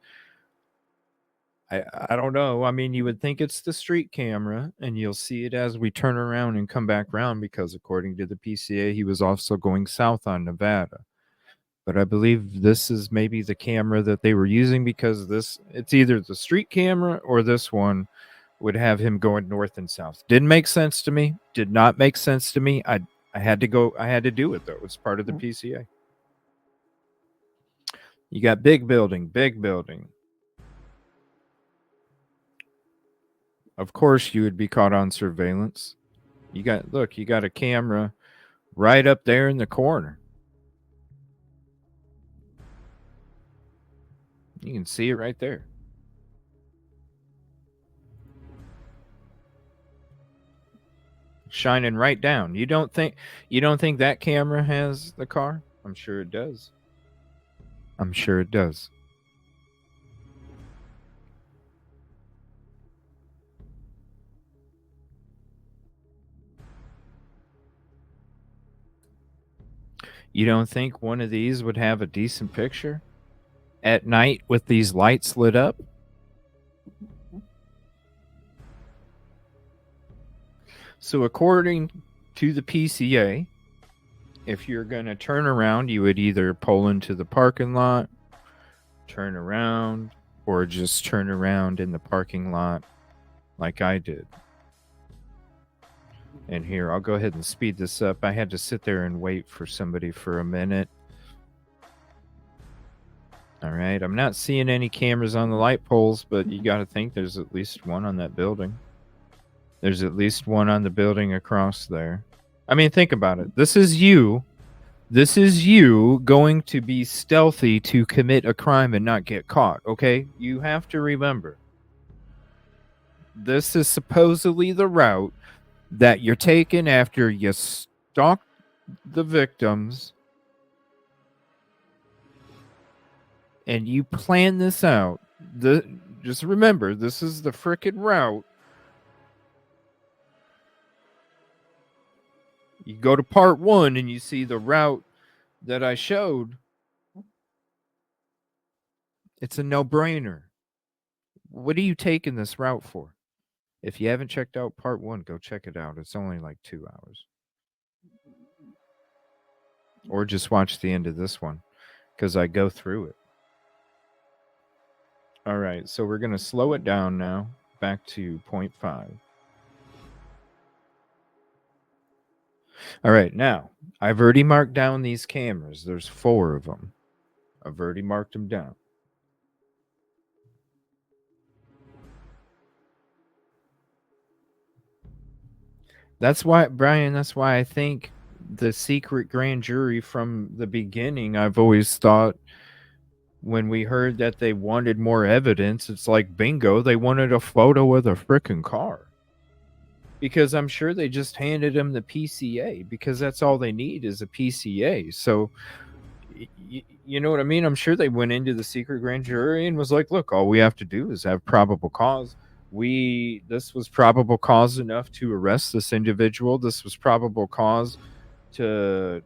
I don't know. I mean, you would think it's the street camera, and you'll see it as we turn around and come back around because, according to the PCA, he was also going south on Nevada. But I believe this is maybe the camera that they were using because it's either the street camera or this one would have him going north and south. Didn't make sense to me. Did not make sense to me. I had to go. I had to do it though. It's part of the PCA. You got big building, big building. Of course, you would be caught on surveillance. You got a camera right up there in the corner. You can see it right there. Shining right down. You don't think that camera has the car? I'm sure it does. I'm sure it does. You don't think one of these would have a decent picture at night with these lights lit up? So according to the PCA, if you're going to turn around, you would either pull into the parking lot, turn around, or just turn around in the parking lot like I did. And here, I'll go ahead and speed this up. I had to sit there and wait for somebody for a minute. All right, I'm not seeing any cameras on the light poles, but you got to think there's at least one on that building. There's at least one on the building across there. I mean, think about it. This is you going to be stealthy to commit a crime and not get caught, okay? You have to remember. This is supposedly the route that you're taking after you stalk the victims and you plan this out. Just remember, this is the frickin' route. You go to part 1 and you see the route that I showed. It's a no-brainer. What are you taking this route for? If you haven't checked out part 1, go check it out. It's only like 2 hours. Or just watch the end of this one because I go through it. All right, so we're going to slow it down now, back to 0.5. All right, now, I've already marked down these cameras. There's 4 of them. I've already marked them down. That's why, Brian, that's why I think the secret grand jury from the beginning, I've always thought when we heard that they wanted more evidence, it's like bingo, they wanted a photo of the frickin' car. Because I'm sure they just handed him the PCA because that's all they need is a PCA. So, you know what I mean? I'm sure they went into the secret grand jury and was like, look, all we have to do is have probable cause. This was probable cause enough to arrest this individual. This was probable cause to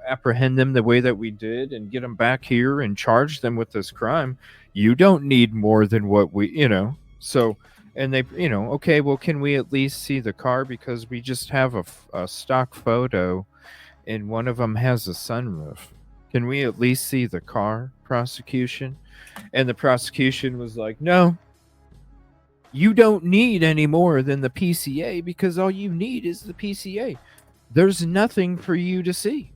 apprehend them the way that we did and get them back here and charge them with this crime. You don't need more than what so. And they, okay, well, can we at least see the car? Because we just have a stock photo and one of them has a sunroof. Can we at least see the car, prosecution? And the prosecution was like, no, you don't need any more than the PCA because all you need is the PCA. There's nothing for you to see.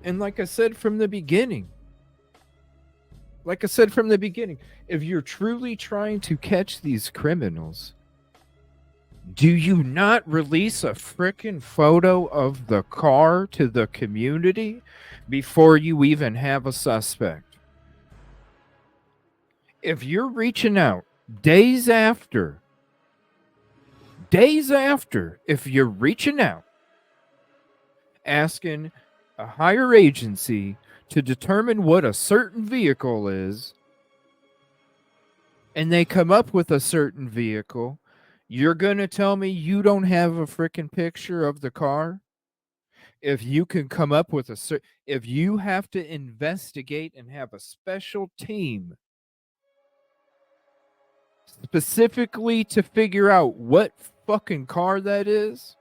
And like I said from the beginning, if you're truly trying to catch these criminals, do you not release a frickin' photo of the car to the community before you even have a suspect? If you're reaching out days after, if you're reaching out, asking a higher agency to determine what a certain vehicle is, and they come up with a certain vehicle, you're going to tell me you don't have a freaking picture of the car? If you can come up with if you have to investigate and have a special team specifically to figure out what fucking car that is,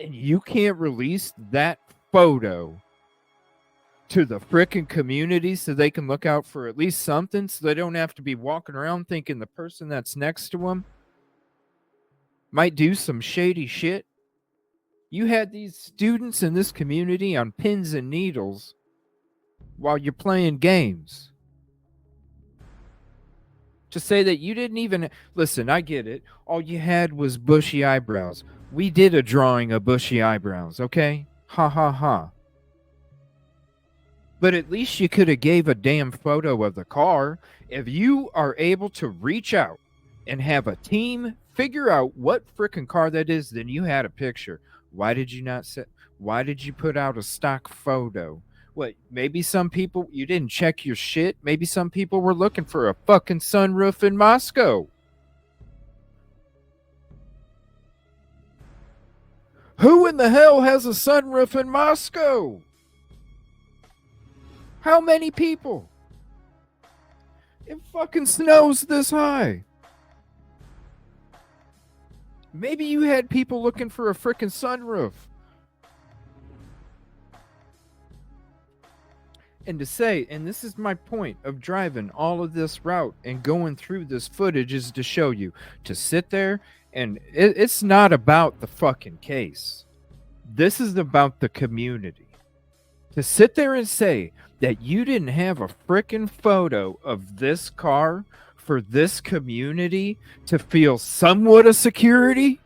and you can't release that photo to the frickin' community so they can look out for at least something, so they don't have to be walking around thinking the person that's next to them might do some shady shit. You had these students in this community on pins and needles while you're playing games. To say that you didn't even listen, I get it. All you had was bushy eyebrows. We did a drawing of bushy eyebrows, okay? Ha ha ha. But at least you could have gave a damn photo of the car. If you are able to reach out and have a team figure out what frickin' car that is, then you had a picture. Why did you put out a stock photo? What, maybe some people, you didn't check your shit. Maybe some people were looking for a fucking sunroof in Moscow. Who in the hell has a sunroof in Moscow? How many people? It fucking snows this high. Maybe you had people looking for a frickin' sunroof. And to say, and this is my point of driving all of this route and going through this footage, is to show you, to sit there, and it's not about the fucking case. This is about the community. To sit there and say that you didn't have a frickin' photo of this car for this community to feel somewhat of security,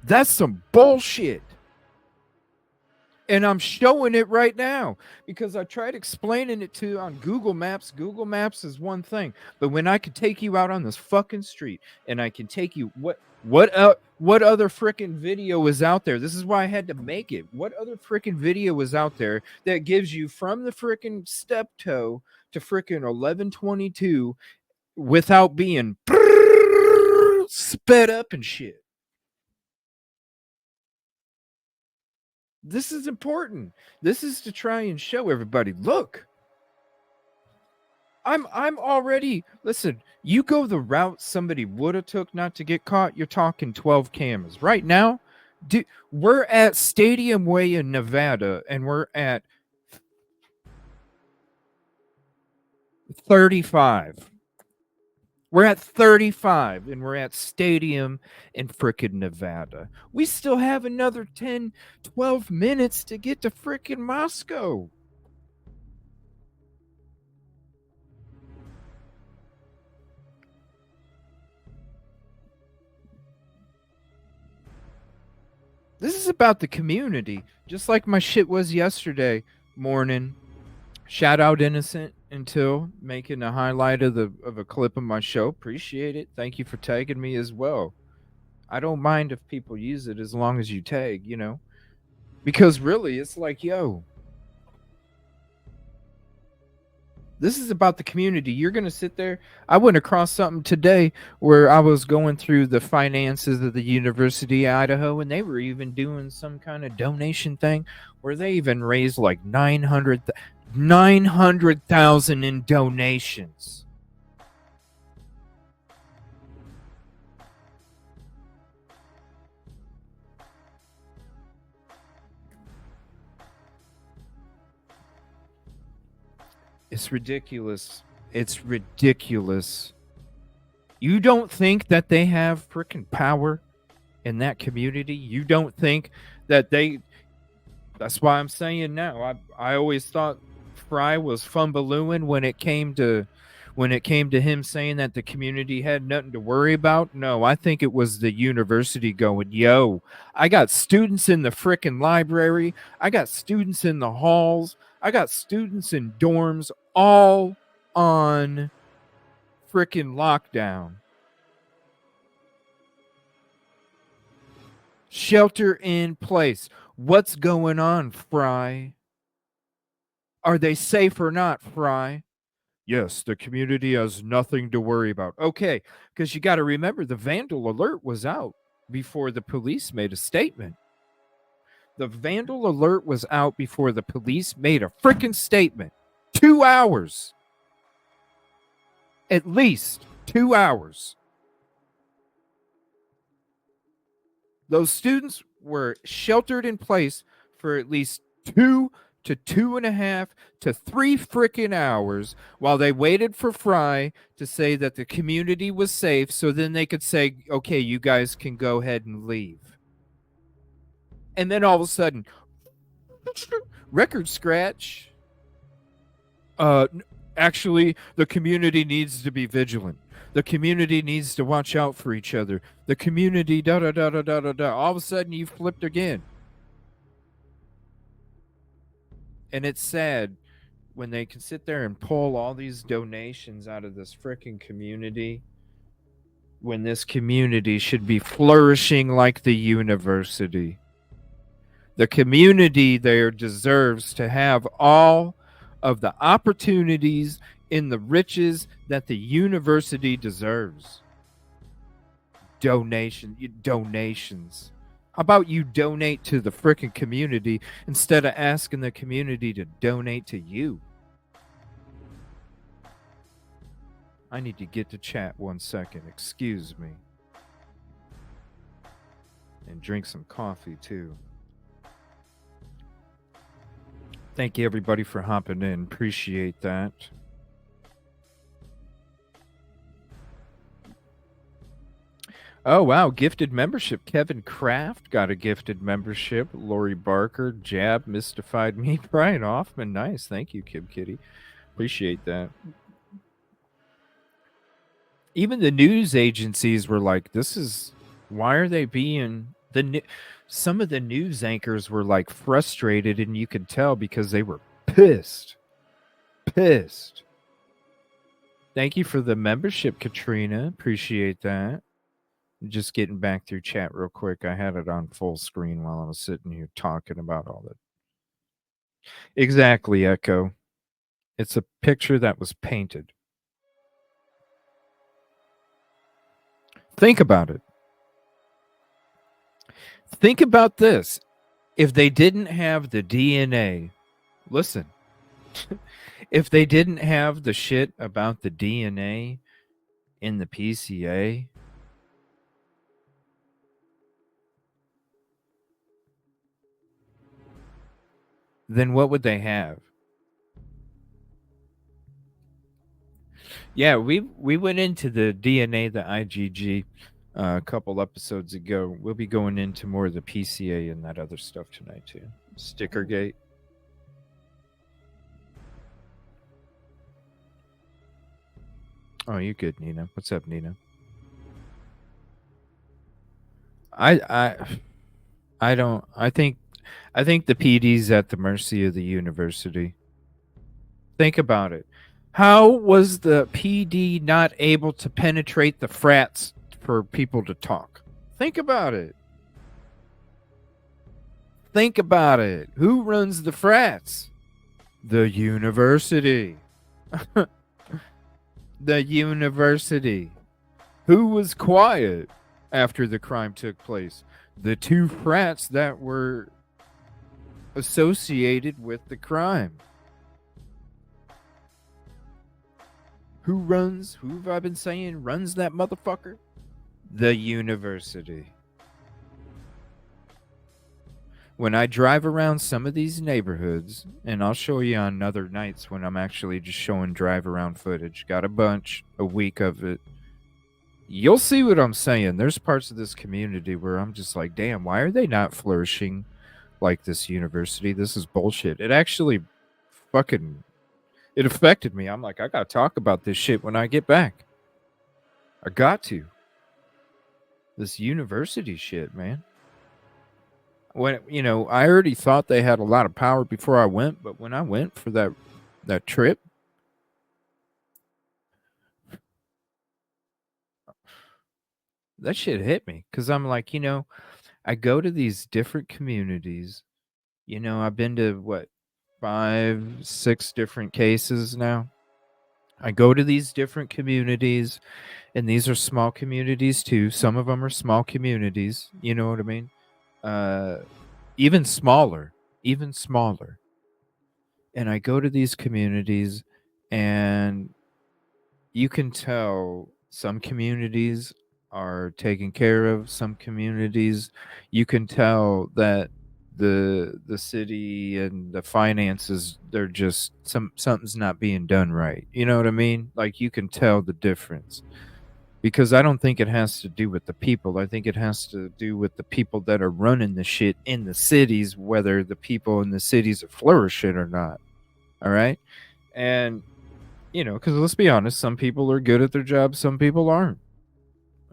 that's some bullshit. And I'm showing it right now because I tried explaining it to on Google Maps. Google Maps is one thing, but when I could take you out on this fucking street and I can take you, what other freaking video is out there? This is why I had to make it. What other freaking video is out there that gives you from the freaking Steptoe to freaking 1122 without being sped up and shit? This is important. This is to try and show everybody, look, I'm already, listen, you go the route somebody would have took not to get caught, you're talking 12 cameras. Right now, We're at Stadium Way in Nevada, and we're at 35. We're at 35, and we're at Stadium in frickin' Nevada. We still have another 10, 12 minutes to get to frickin' Moscow. This is about the community, just like my shit was yesterday morning. Shout out Innocent Until making a highlight of a clip of my show. Appreciate it. Thank you for tagging me as well. I don't mind if people use it as long as you tag, because really it's like, yo, this is about the community. You're going to sit there. I went across something today where I was going through the finances of the University of Idaho, and they were even doing some kind of donation thing where they even raised like 900,000 in donations. It's ridiculous. It's ridiculous. You don't think that they have freaking power in that community? You don't think that they. That's why I'm saying now. I always thought Fry was fumbalooing when it came to him saying that the community had nothing to worry about. No, I think it was the university going, yo, I got students in the frickin' library. I got students in the halls. I got students in dorms, all on frickin' lockdown. Shelter in place. What's going on, Fry? Are they safe or not, Fry? Yes, the community has nothing to worry about. Okay, because you got to remember the vandal alert was out before the police made a statement. The vandal alert was out before the police made a freaking statement. 2 hours. At least 2 hours. Those students were sheltered in place for at least 2 to 2.5 to 3 freaking hours while they waited for Fry to say that the community was safe, so then they could say, okay, you guys can go ahead and leave. And then all of a sudden, record scratch. Actually, the community needs to be vigilant. The community needs to watch out for each other. The community, da da da da da da da. All of a sudden, you flipped again. And it's sad when they can sit there and pull all these donations out of this freaking community when this community should be flourishing like the university. The community there deserves to have all of the opportunities in the riches that the university deserves. Donations. How about you donate to the freaking community instead of asking the community to donate to you? I need to get to chat 1 second. Excuse me. And drink some coffee too. Thank you everybody for hopping in. Appreciate that. Oh, wow. Gifted membership. Kevin Kraft got a gifted membership. Lori Barker, Jab, Mystified Me. Brian Hoffman. Nice. Thank you, Kib Kitty. Appreciate that. Even the news agencies were like, why are they being... Some of the news anchors were like frustrated, and you could tell because they were pissed. Pissed. Thank you for the membership, Katrina. Appreciate that. Just getting back through chat real quick. I had it on full screen while I was sitting here talking about all that. Exactly, Echo. It's a picture that was painted. Think about it. Think about this. If they didn't have the DNA, listen, if they didn't have the shit about the DNA in the PCA, then what would they have? Yeah, we went into the DNA, the IgG, a couple episodes ago. We'll be going into more of the PCA and that other stuff tonight too. Stickergate. Oh, you good, Nina? What's up, Nina? I I I don't. I think the PD's at the mercy of the university. Think about it. How was the PD not able to penetrate the frats for people to talk? Think about it. Think about it. Who runs the frats? The university. The university. Who was quiet after the crime took place? The two frats that were associated with the crime. Who have I been saying runs that motherfucker? The university. When I drive around some of these neighborhoods, and I'll show you on other nights when I'm actually just showing drive around footage, got a week of it. You'll see what I'm saying. There's parts of this community where I'm just like, damn, why are they not flourishing like this university? This is bullshit. It actually fucking, it affected me. I'm like, I gotta talk about this shit when I get back. I got to. This university shit, man. When, I already thought they had a lot of power before I went, but when I went for that trip, that shit hit me because I'm like, I go to these different communities. I've been to what, 5, 6 different cases now. I go to these different communities, and these are small communities too. Some of them are small communities. You know what I mean? Even smaller. And I go to these communities, and you can tell some communities are taken care of. Some communities, you can tell that the city and the finances, they're just something's not being done right. You know what I mean? Like, you can tell the difference. Because I don't think it has to do with the people. I think it has to do with the people that are running the shit in the cities, whether the people in the cities are flourishing or not. All right? And, because let's be honest, some people are good at their job, some people aren't.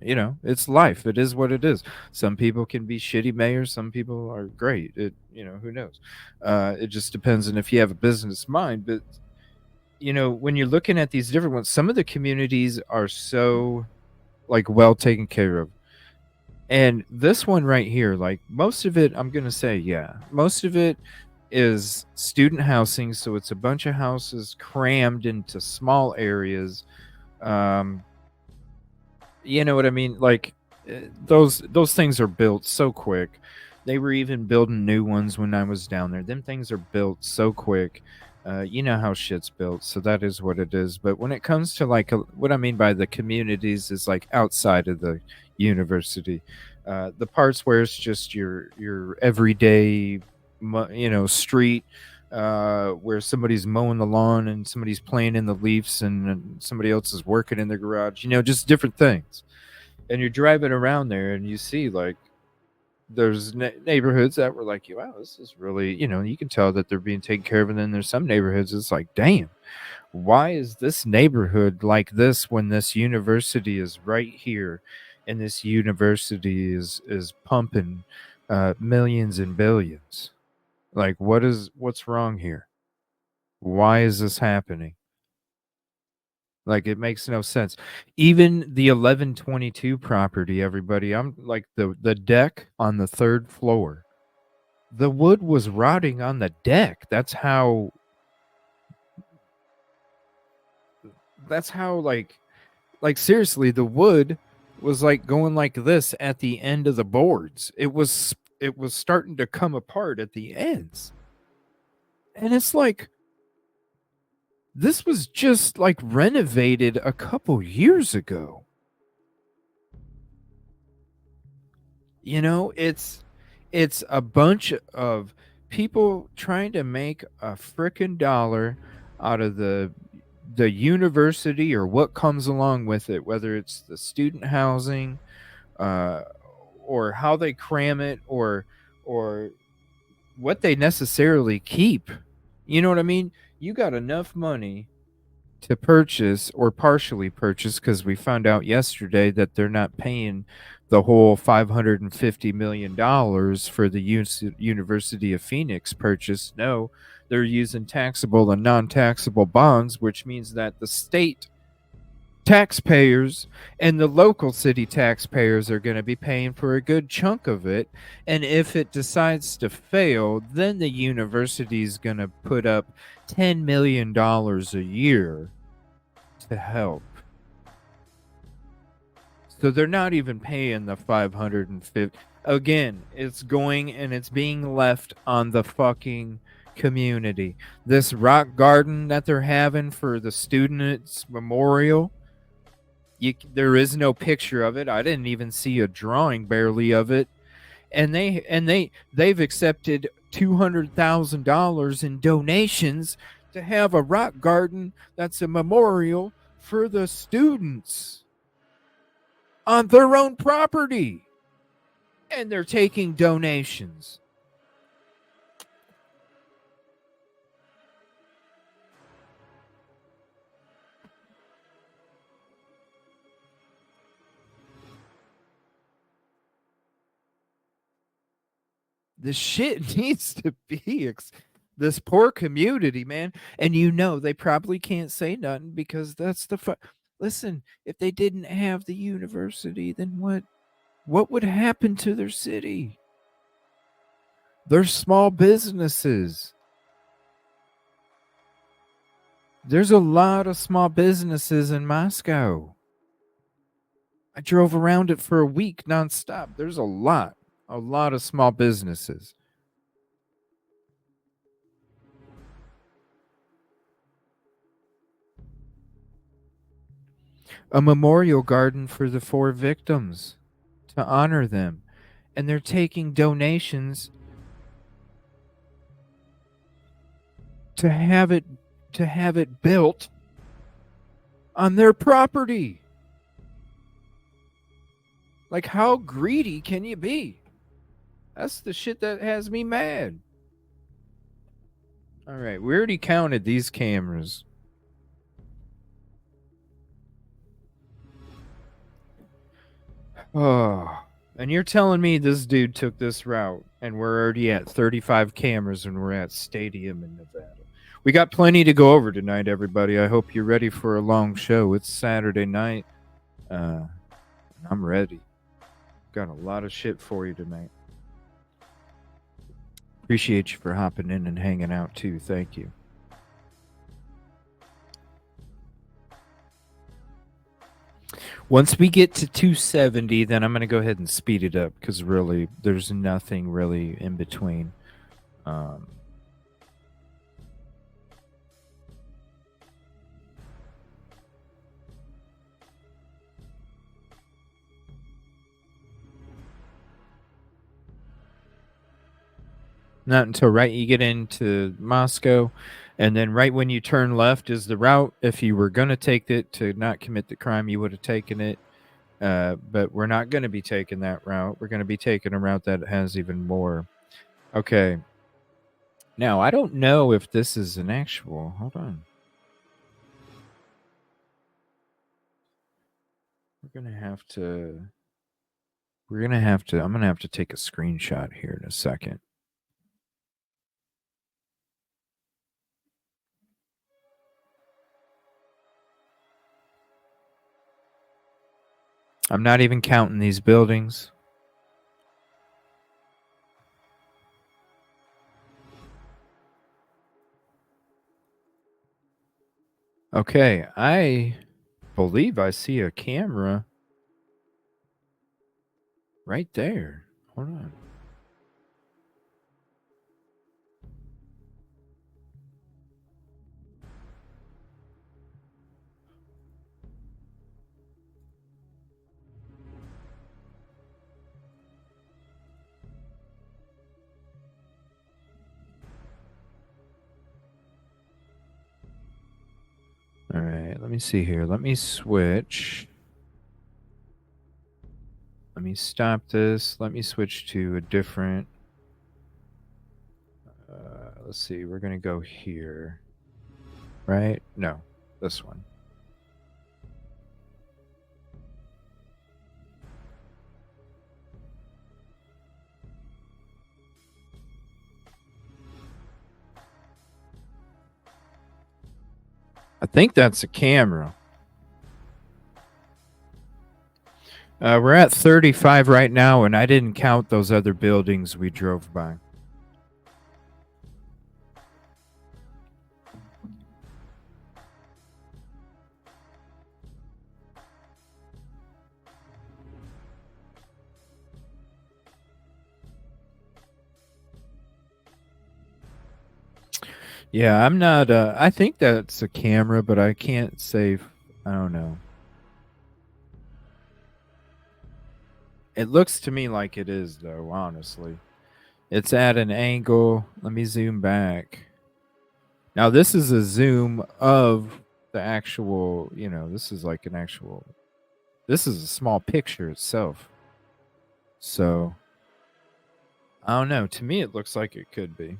It's life. It is what it is. Some people can be shitty mayors, some people are great. Who knows? It just depends on if you have a business mind. But, when you're looking at these different ones, some of the communities are so, like, well taken care of. And this one right here, like, most of it, I'm gonna say, yeah, most of it is student housing. So it's a bunch of houses crammed into small areas. You know what I mean? Like, those things are built so quick. They were even building new ones when I was down there. Them things are built so quick. You know how shit's built, so that is what it is. But when it comes to, like, what I mean by the communities is, like, outside of the university, the parts where it's just your everyday, street, where somebody's mowing the lawn and somebody's playing in the leaves and somebody else is working in their garage. Just different things. And you're driving around there and you see, like, there's neighborhoods that were like, wow, this is really, you can tell that they're being taken care of. And then there's some neighborhoods it's like, damn, why is this neighborhood like this when this university is right here, and this university is pumping millions and billions? Like, what's wrong here? Why is this happening? Like, it makes no sense. Even the 1122 property, everybody, I'm like, the deck on the 3rd floor, the wood was rotting on the deck. That's how like seriously, the wood was like going like this at the end of the boards. It was starting to come apart at the ends. And it's like, this was just like renovated a couple years ago. It's a bunch of people trying to make a frickin' dollar out of the university or what comes along with it, whether it's the student housing, uh, or how they cram it, or what they necessarily keep. You know what I mean? You got enough money to purchase or partially purchase, because we found out yesterday that they're not paying the whole $550 million for the University of Phoenix purchase. No, they're using taxable and non-taxable bonds, which means that the state taxpayers and the local city taxpayers are going to be paying for a good chunk of it. And if it decides to fail, then the university is going to put up $10 million a year to help. So they're not even paying the 550. Again, it's going and it's being left on the fucking community. This rock garden that they're having for the students' memorial, there is no picture of it. I didn't even see a drawing barely of it. And they've accepted $200,000 in donations to have a rock garden that's a memorial for the students on their own property. And they're taking donations. This shit needs to be this poor community, man. And they probably can't say nothing because that's listen, if they didn't have the university, then what would happen to their city? They're small businesses. There's a lot of small businesses in Moscow. I drove around it for a week nonstop. There's a lot of small businesses. A memorial garden for the 4 victims to honor them. And they're taking donations to have it built on their property. Like, how greedy can you be? That's the shit that has me mad. All right, we already counted these cameras. Oh, and you're telling me this dude took this route and we're already at 35 cameras and we're at Stadium in Nevada. We got plenty to go over tonight, everybody. I hope you're ready for a long show. It's Saturday night. I'm ready. Got a lot of shit for you tonight. Appreciate you for hopping in and hanging out too. Thank you. Once we get to 270, then I'm going to go ahead and speed it up because really there's nothing really in between. Not until right you get into Moscow, and then right when you turn left is the route. If you were going to take it to not commit the crime, you would have taken it. But we're not going to be taking that route. We're going to be taking a route that has even more. Okay. Now, I don't know if this is an actual. Hold on. We're going to have to. I'm going to have to take a screenshot here in a second. I'm not even counting these buildings. Okay, I believe I see a camera right there. Hold on. All right, let me see here. Let me switch. Let me stop this. Let me switch to a different. Let's see. We're going to go here. Right? No, this one. I think that's a camera. We're at 35 right now, and I didn't count those other buildings we drove by. Yeah, I'm not. I think that's a camera, but I can't say. I don't know. It looks to me like it is, though, honestly. It's at an angle. Let me zoom back. Now, this is a zoom of the actual, this is like an actual. This is a small picture itself. So, I don't know. To me, it looks like it could be.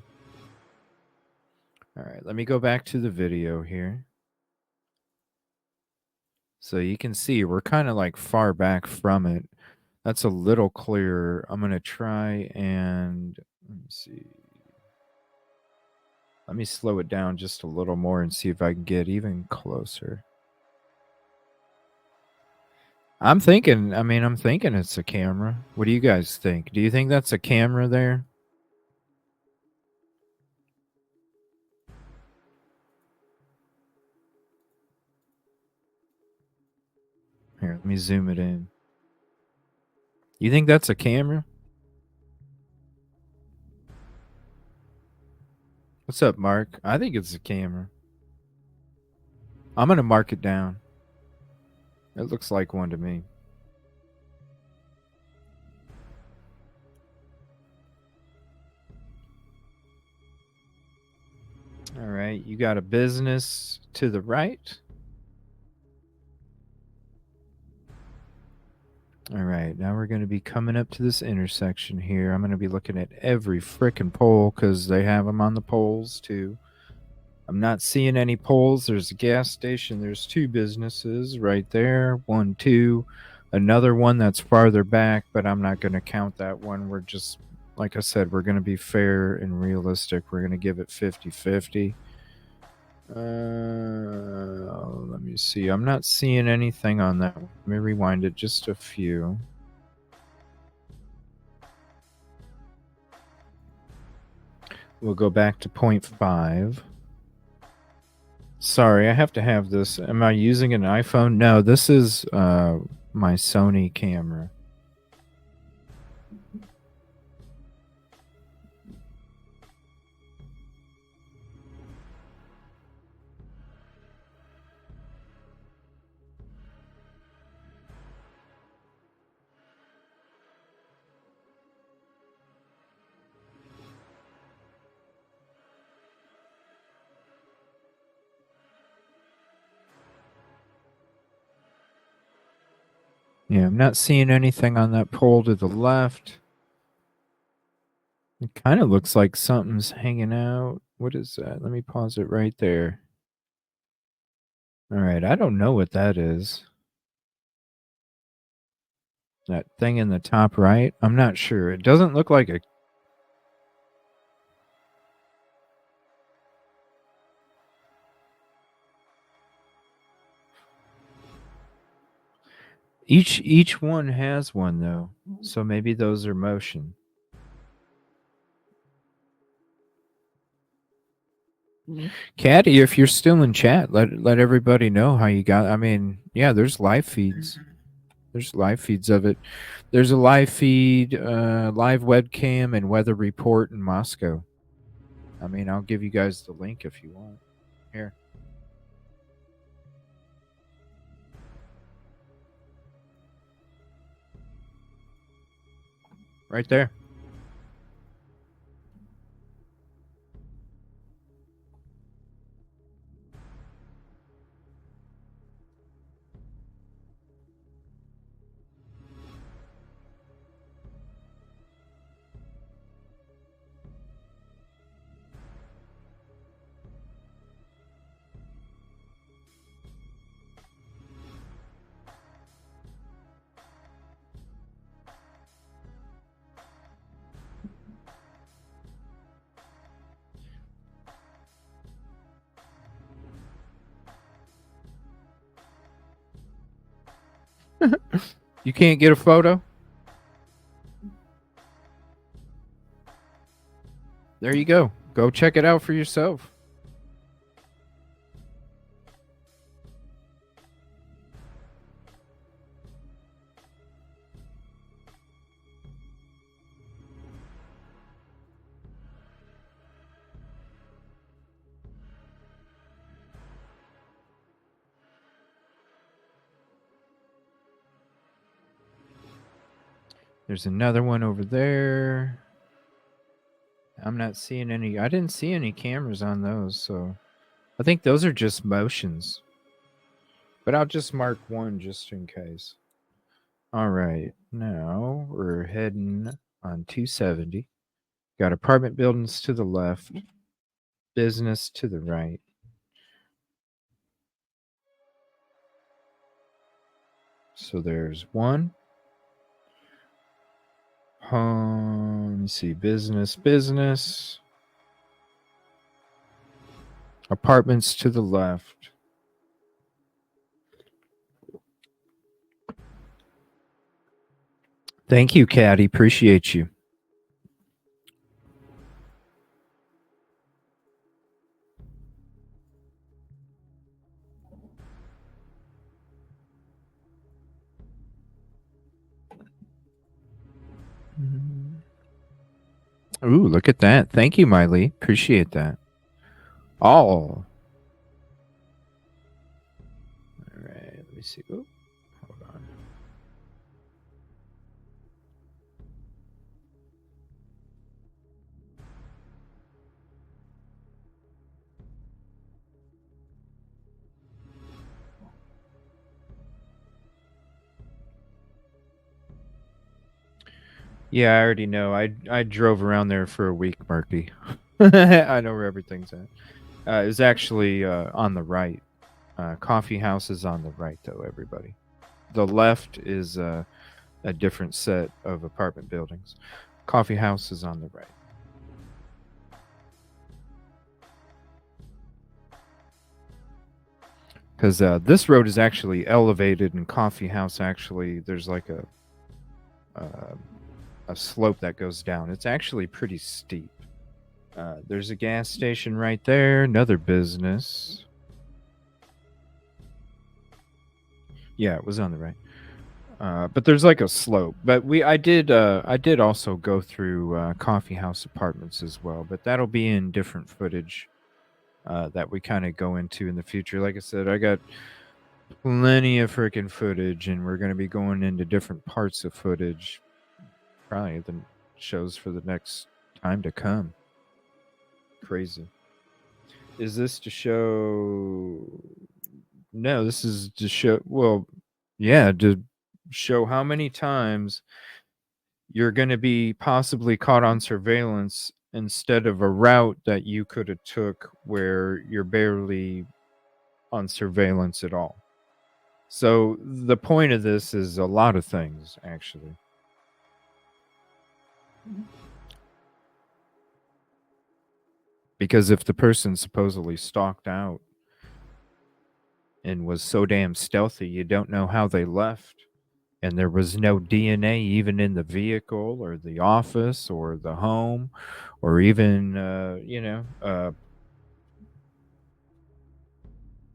All right, let me go back to the video here. So you can see we're kind of like far back from it. That's a little clearer. I'm going to try and let me see. Let me slow it down just a little more and see if I can get even closer. I'm thinking it's a camera. What do you guys think? Do you think that's a camera there? Here, let me zoom it in. You think that's a camera? What's up, Mark? I think it's a camera. I'm going to mark it down. It looks like one to me. All right, you got a business to the right. All right, now we're going to be coming up to this intersection here. I'm going to be looking at every frickin' pole because they have them on the poles too. I'm not seeing any poles. There's a gas station. There's two businesses right there. 1, 2. Another one that's farther back, but I'm not going to count that one. We're just, like I said, we're going to be fair and realistic. We're going to give it 50-50. Let me see. I'm not seeing anything on that one. Let me rewind it just a few. We'll go back to 0.5. Sorry, I have to have this. Am I using an iPhone? No, this is my Sony camera. Yeah, I'm not seeing anything on that pole to the left. It kind of looks like something's hanging out. What is that? Let me pause it right there. All right, I don't know what that is. That thing in the top right? I'm not sure. It doesn't look like a... Each one has one, though. So maybe those are motion. Caddy, if you're still in chat, let everybody know how you got. I mean, yeah, there's live feeds. There's live feeds of it. There's a live feed, live webcam, and weather report in Moscow. I mean, I'll give you guys the link if you want. Here. Right there. You can't get a photo? There you go. Go check it out for yourself. There's another one over there. I'm not seeing any. I didn't see any cameras on those, so I think those are just motions. But I'll just mark one just in case. All right. Now we're heading on 270. Got apartment buildings to the left, business to the right. So there's one. Let me see. Business. Apartments to the left. Thank you, Caddy. Appreciate you. Ooh, look at that. Thank you, Miley. Appreciate that. All right. Let me see. Ooh, hold on. Yeah, I already know. I drove around there for a week, Murphy. I know where everything's at. It was actually on the right. Coffee house is on the right, though, everybody. The left is a different set of apartment buildings. Coffee house is on the right. Because this road is actually elevated, and coffee house actually there's like a slope that goes down. It's actually pretty steep. There's a gas station right there. Another business. Yeah, it was on the right. But there's like a slope. But I did also go through coffee house apartments as well. But that'll be in different footage that we kind of go into in the future. Like I said, I got plenty of freaking footage, and we're going to be going into different parts of footage. Probably the shows for the next time to come. Crazy. Is this to show? No, this is to show. Well, yeah, to show how many times you're going to be possibly caught on surveillance instead of a route that you could have took where you're barely on surveillance at all. So the point of this is a lot of things, actually. Because if the person supposedly stalked out and was so damn stealthy, you don't know how they left. And there was no DNA even in the vehicle or the office or the home or even, I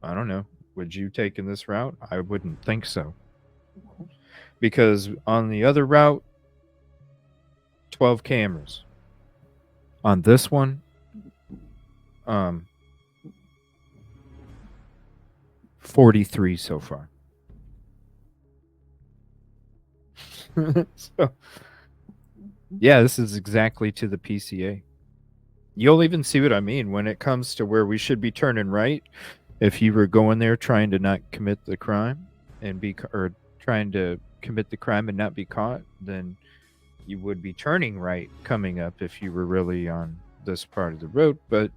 don't know. Would you take in this route? I wouldn't think so. Because on the other route, 12 cameras. On this one, 43 so far. So, yeah, this is exactly to the PCA. You'll even see what I mean when it comes to where we should be turning right. If you were going there trying to not commit the crime or trying to commit the crime and not be caught, then you would be turning right coming up if you were really on this part of the road. But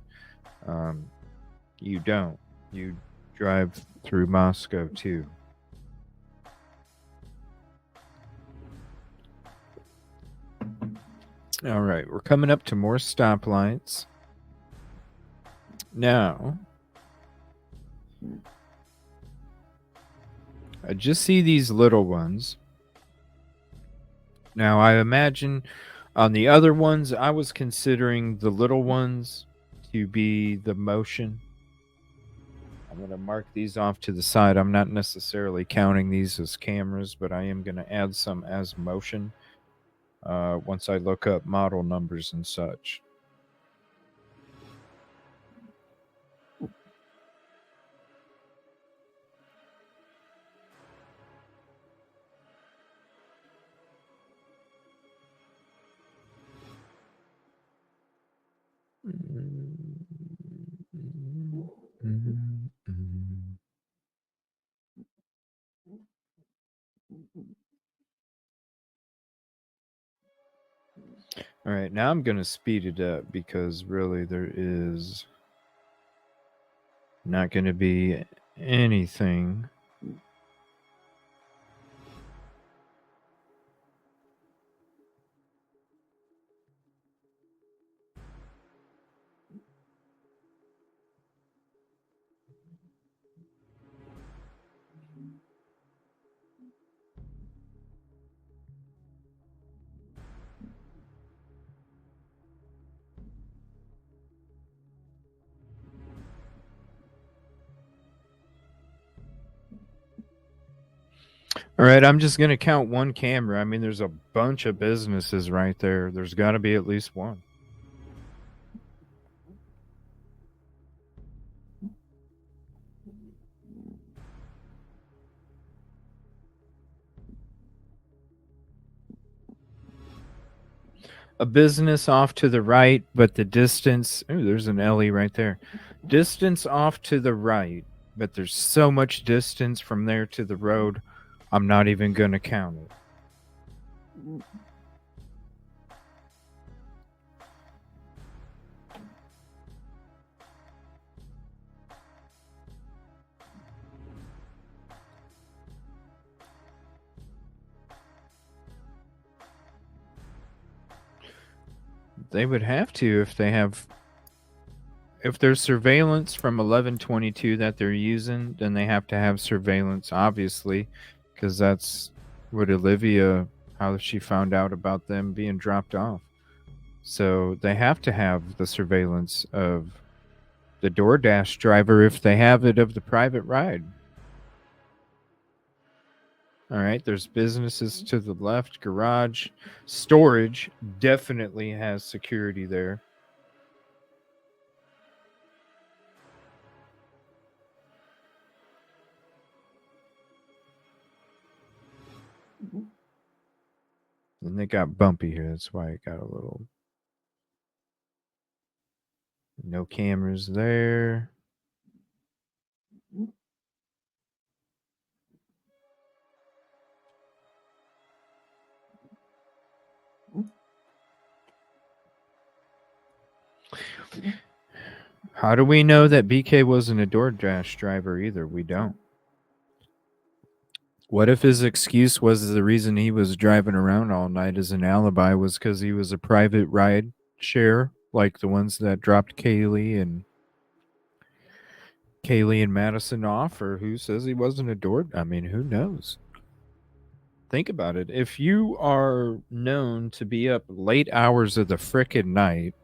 you don't. You drive through Moscow too. All right, we're coming up to more stoplights. Now, I just see these little ones. Now, I imagine on the other ones, I was considering the little ones to be the motion. I'm going to mark these off to the side. I'm not necessarily counting these as cameras, but I am going to add some as motion once I look up model numbers and such. All right, now I'm going to speed it up because really there is not going to be anything. All right, I'm just going to count one camera. I mean, there's a bunch of businesses right there. There's got to be at least one. A business off to the right, but the distance, ooh, there's an LE right there. Distance off to the right, but there's so much distance from there to the road, I'm not even going to count it. They would have to if they have, if there's surveillance from 1122 that they're using, then they have to have surveillance, obviously, because that's what Olivia, how she found out about them being dropped off. So they have to have the surveillance of the DoorDash driver if they have it of the private ride. All right, there's businesses to the left, garage, storage definitely has security there. And they got bumpy here. That's why it got a little. No cameras there. How do we know that BK wasn't a DoorDash driver either? We don't. What if his excuse was the reason he was driving around all night as an alibi was because he was a private ride share, like the ones that dropped Kaylee and Madison off, or who says he wasn't a door? I mean, who knows? Think about it. If you are known to be up late hours of the frickin' night,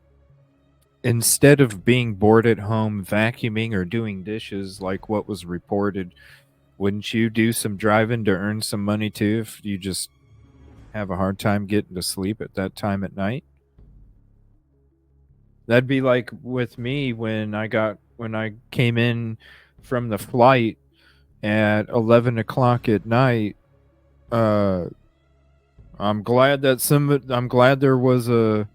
instead of being bored at home vacuuming or doing dishes like what was reported, wouldn't you do some driving to earn some money too if you just have a hard time getting to sleep at that time at night? That'd be like with me when I came in from the flight at 11 o'clock at night. I'm glad there was a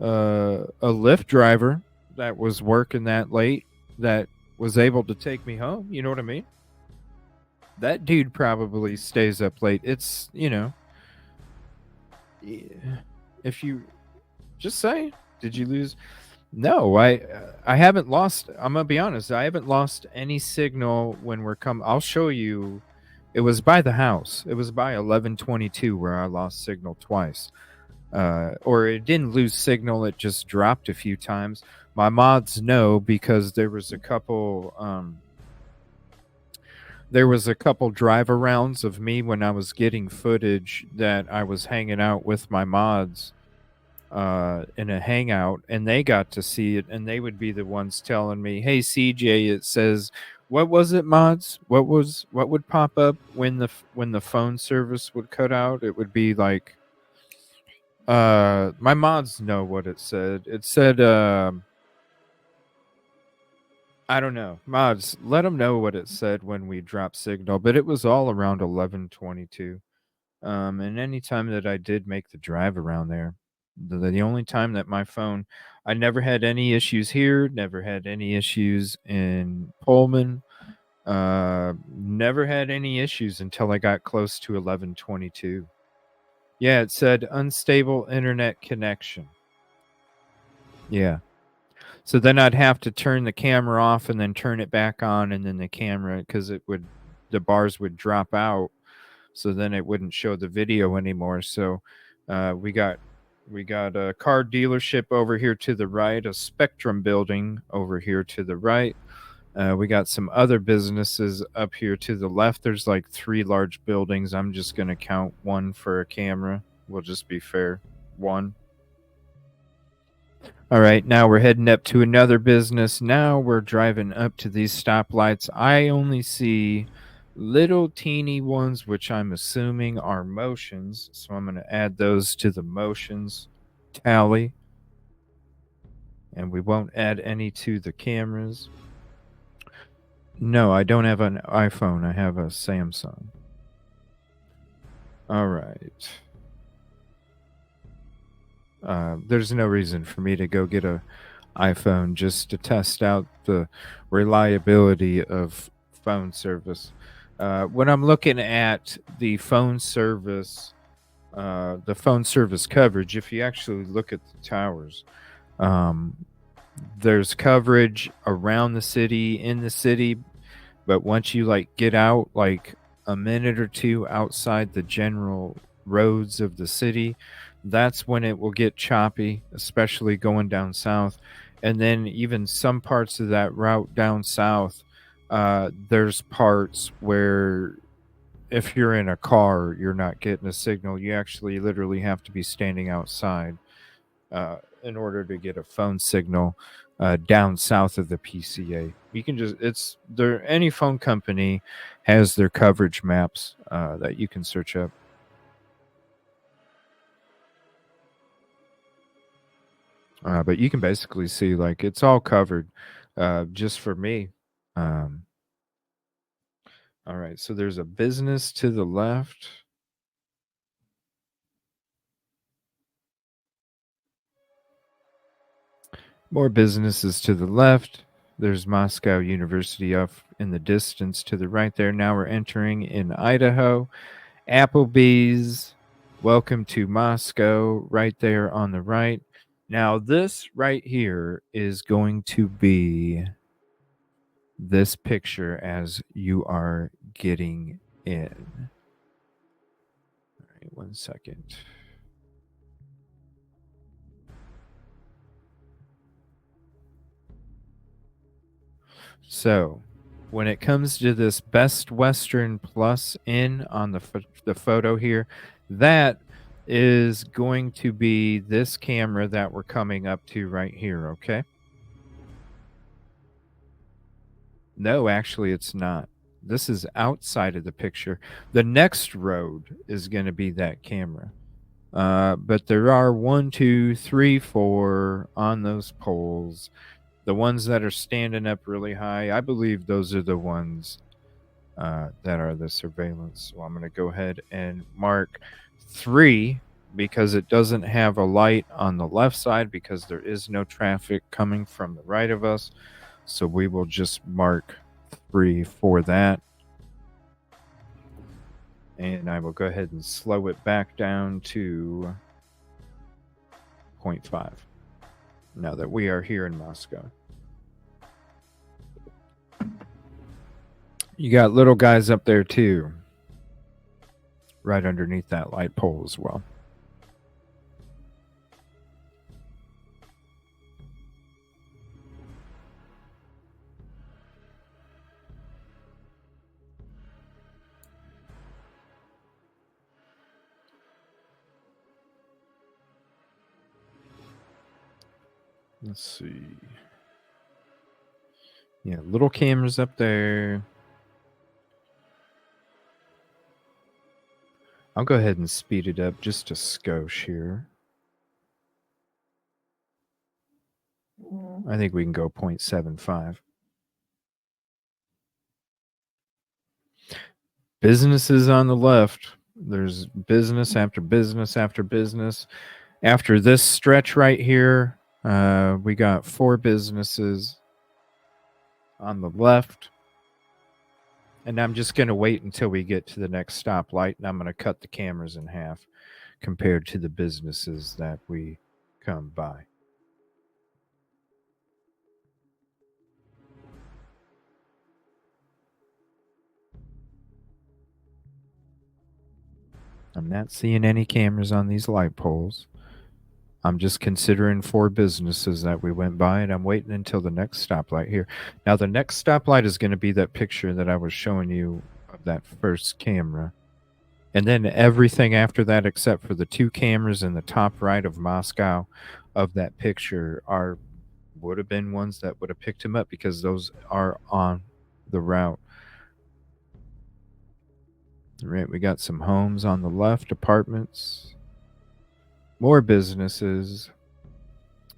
Lyft driver that was working that late that was able to take me home. You know what I mean? That dude probably stays up late. It's, if you just say, did you lose? No, I haven't lost. I'm gonna be honest. I haven't lost any signal when we're coming. I'll show you. It was by the house. It was by 1122 where I lost signal twice. Or it didn't lose signal. It just dropped a few times. My mods know because there was a couple there was a couple drive arounds of me when I was getting footage that I was hanging out with my mods in a hangout, and they got to see it, and they would be the ones telling me, "Hey CJ, it says, what was it, mods? What would pop up when the phone service would cut out? It would be like, my mods know what it said. It said, I don't know. Mods, let them know what it said when we dropped signal, but it was all around 11:22. And any time that I did make the drive around there, the only time that my phone, I never had any issues here, never had any issues in Pullman, never had any issues until I got close to 11:22. Yeah, it said unstable internet connection. Yeah. So then I'd have to turn the camera off and then turn it back on, and then the camera, because the bars would drop out, so then it wouldn't show the video anymore. So we got a car dealership over here to the right, a Spectrum building over here to the right. We got some other businesses up here to the left. There's like 3 large buildings. I'm just going to count one for a camera. We'll just be fair. 1. All right, now we're heading up to another business. Now we're driving up to these stoplights. I only see little teeny ones, which I'm assuming are motions. So I'm going to add those to the motions tally. And we won't add any to the cameras. No, I don't have an iPhone. I have a Samsung. All right. There's no reason for me to go get a iPhone just to test out the reliability of phone service. When I'm looking at the phone service coverage, if you actually look at the towers, there's coverage around the city, in the city, but once you like get out like a minute or two outside the general roads of the city, that's when it will get choppy, especially going down south. And then even some parts of that route down south, there's parts where if you're in a car, you're not getting a signal. You actually literally have to be standing outside in order to get a phone signal down south of the PCA. You can just, it's there, any phone company has their coverage maps that you can search up. But you can basically see like it's all covered just for me. Um, all right, so there's a business to the left. More businesses to the left. There's Moscow University up in the distance to the right there. Now we're entering in Idaho. Applebee's. Welcome to Moscow, right there on the right. Now, this right here is going to be this picture as you are getting in. All right, 1 second. So, when it comes to this Best Western Plus in on the photo here, that is going to be this camera that we're coming up to right here, okay? No, actually, it's not. This is outside of the picture. The next road is going to be that camera. But there are 1, 2, 3, 4 on those poles. The ones that are standing up really high, I believe those are the ones that are the surveillance. So I'm going to go ahead and mark 3 because it doesn't have a light on the left side because there is no traffic coming from the right of us. So we will just mark 3 for that. And I will go ahead and slow it back down to 0.5 now that we are here in Moscow. You got little guys up there too, right underneath that light pole as well. Let's see. Yeah, little cameras up there. I'll go ahead and speed it up just a skosh here. I think we can go 0.75. Businesses on the left. There's business after business after business. After this stretch right here, we got 4 businesses on the left. And I'm just going to wait until we get to the next stoplight, and I'm going to cut the cameras in half compared to the businesses that we come by. I'm not seeing any cameras on these light poles. I'm just considering 4 businesses that we went by, and I'm waiting until the next stoplight here. Now, the next stoplight is going to be that picture that I was showing you of that first camera. And then everything after that, except for the 2 cameras in the top right of Moscow of that picture, would have been ones that would have picked him up because those are on the route. All right, we got some homes on the left, apartments, more businesses.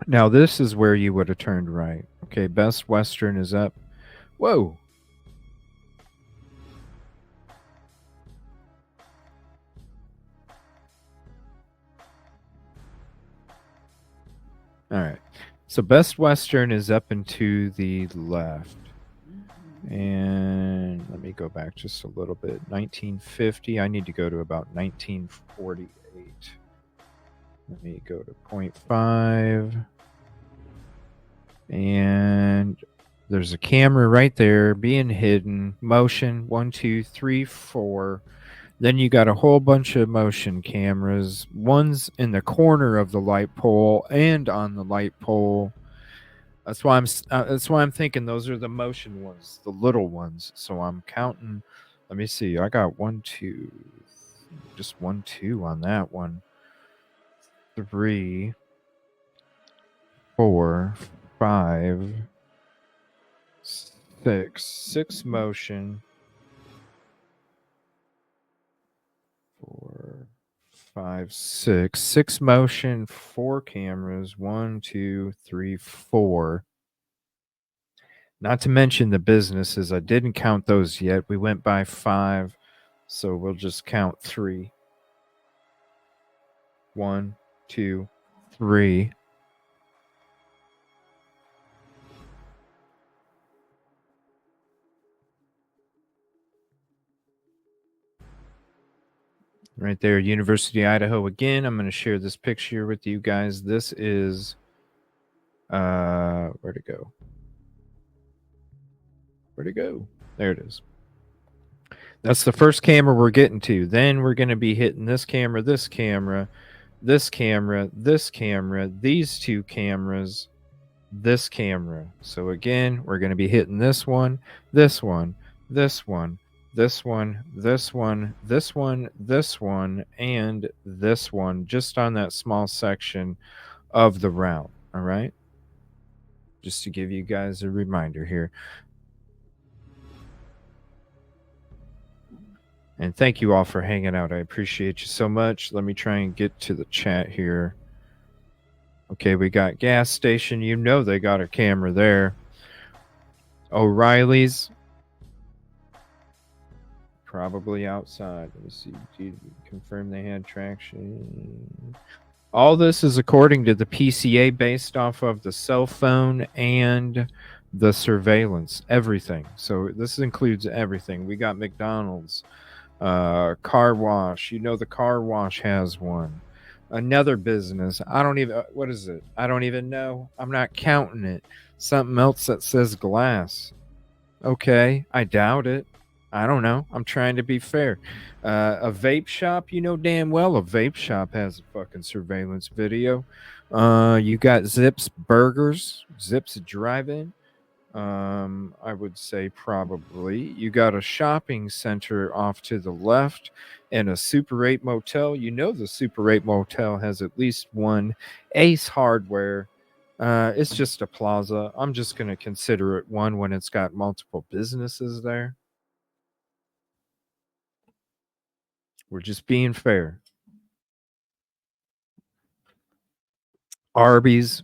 Now, this is where you would have turned right. Okay, Best Western is up. Whoa. All right. So Best Western is up and to the left. And let me go back just a little bit. 1950. I need to go to about 1948. Let me go to 0.5. And there's a camera right there being hidden. Motion 1, 2, 3, 4. Then you got a whole bunch of motion cameras. One's in the corner of the light pole and on the light pole. That's why I'm thinking those are the motion ones, the little ones. So I'm counting. Let me see. I got 1, 2, just 1, 2 on that one. 3, 4, 5, 6 motion. 4, 5, 6 motion, 4 cameras. 1, 2, 3, 4. Not to mention the businesses. I didn't count those yet. We went by 5, so we'll just count 3. 1, 2, 3. Right there, University of Idaho again. I'm going to share this picture with you guys. This is where'd it go? Where'd it go? There it is. That's the first camera we're getting to. Then we're going to be hitting this camera, this camera, this camera, this camera, these 2 cameras, this camera. So again, we're going to be hitting this one, this one, this one, this one, this one, this one, this one, and this one, just on that small section of the route. All right. Just to give you guys a reminder here. And thank you all for hanging out. I appreciate you so much. Let me try and get to the chat here. Okay, we got gas station. You know they got a camera there. O'Reilly's. Probably outside. Let me see. Did you confirm they had traction? All this is according to the PCA based off of the cell phone and the surveillance. Everything. So this includes everything. We got McDonald's. Car wash. You know the car wash has one. Another business. I don't even. What is it? I don't even know. I'm not counting it. Something else that says glass. Okay, I doubt it. I don't know. I'm trying to be fair. A vape shop. You know damn well a vape shop has a fucking surveillance video. You got Zips Burgers. Zips Drive-In. I would say probably. You got a shopping center off to the left and a Super 8 motel. You know the Super 8 motel has at least one Ace Hardware It's just a plaza. I'm just going to consider it one when it's got multiple businesses there. We're just being fair. Arby's.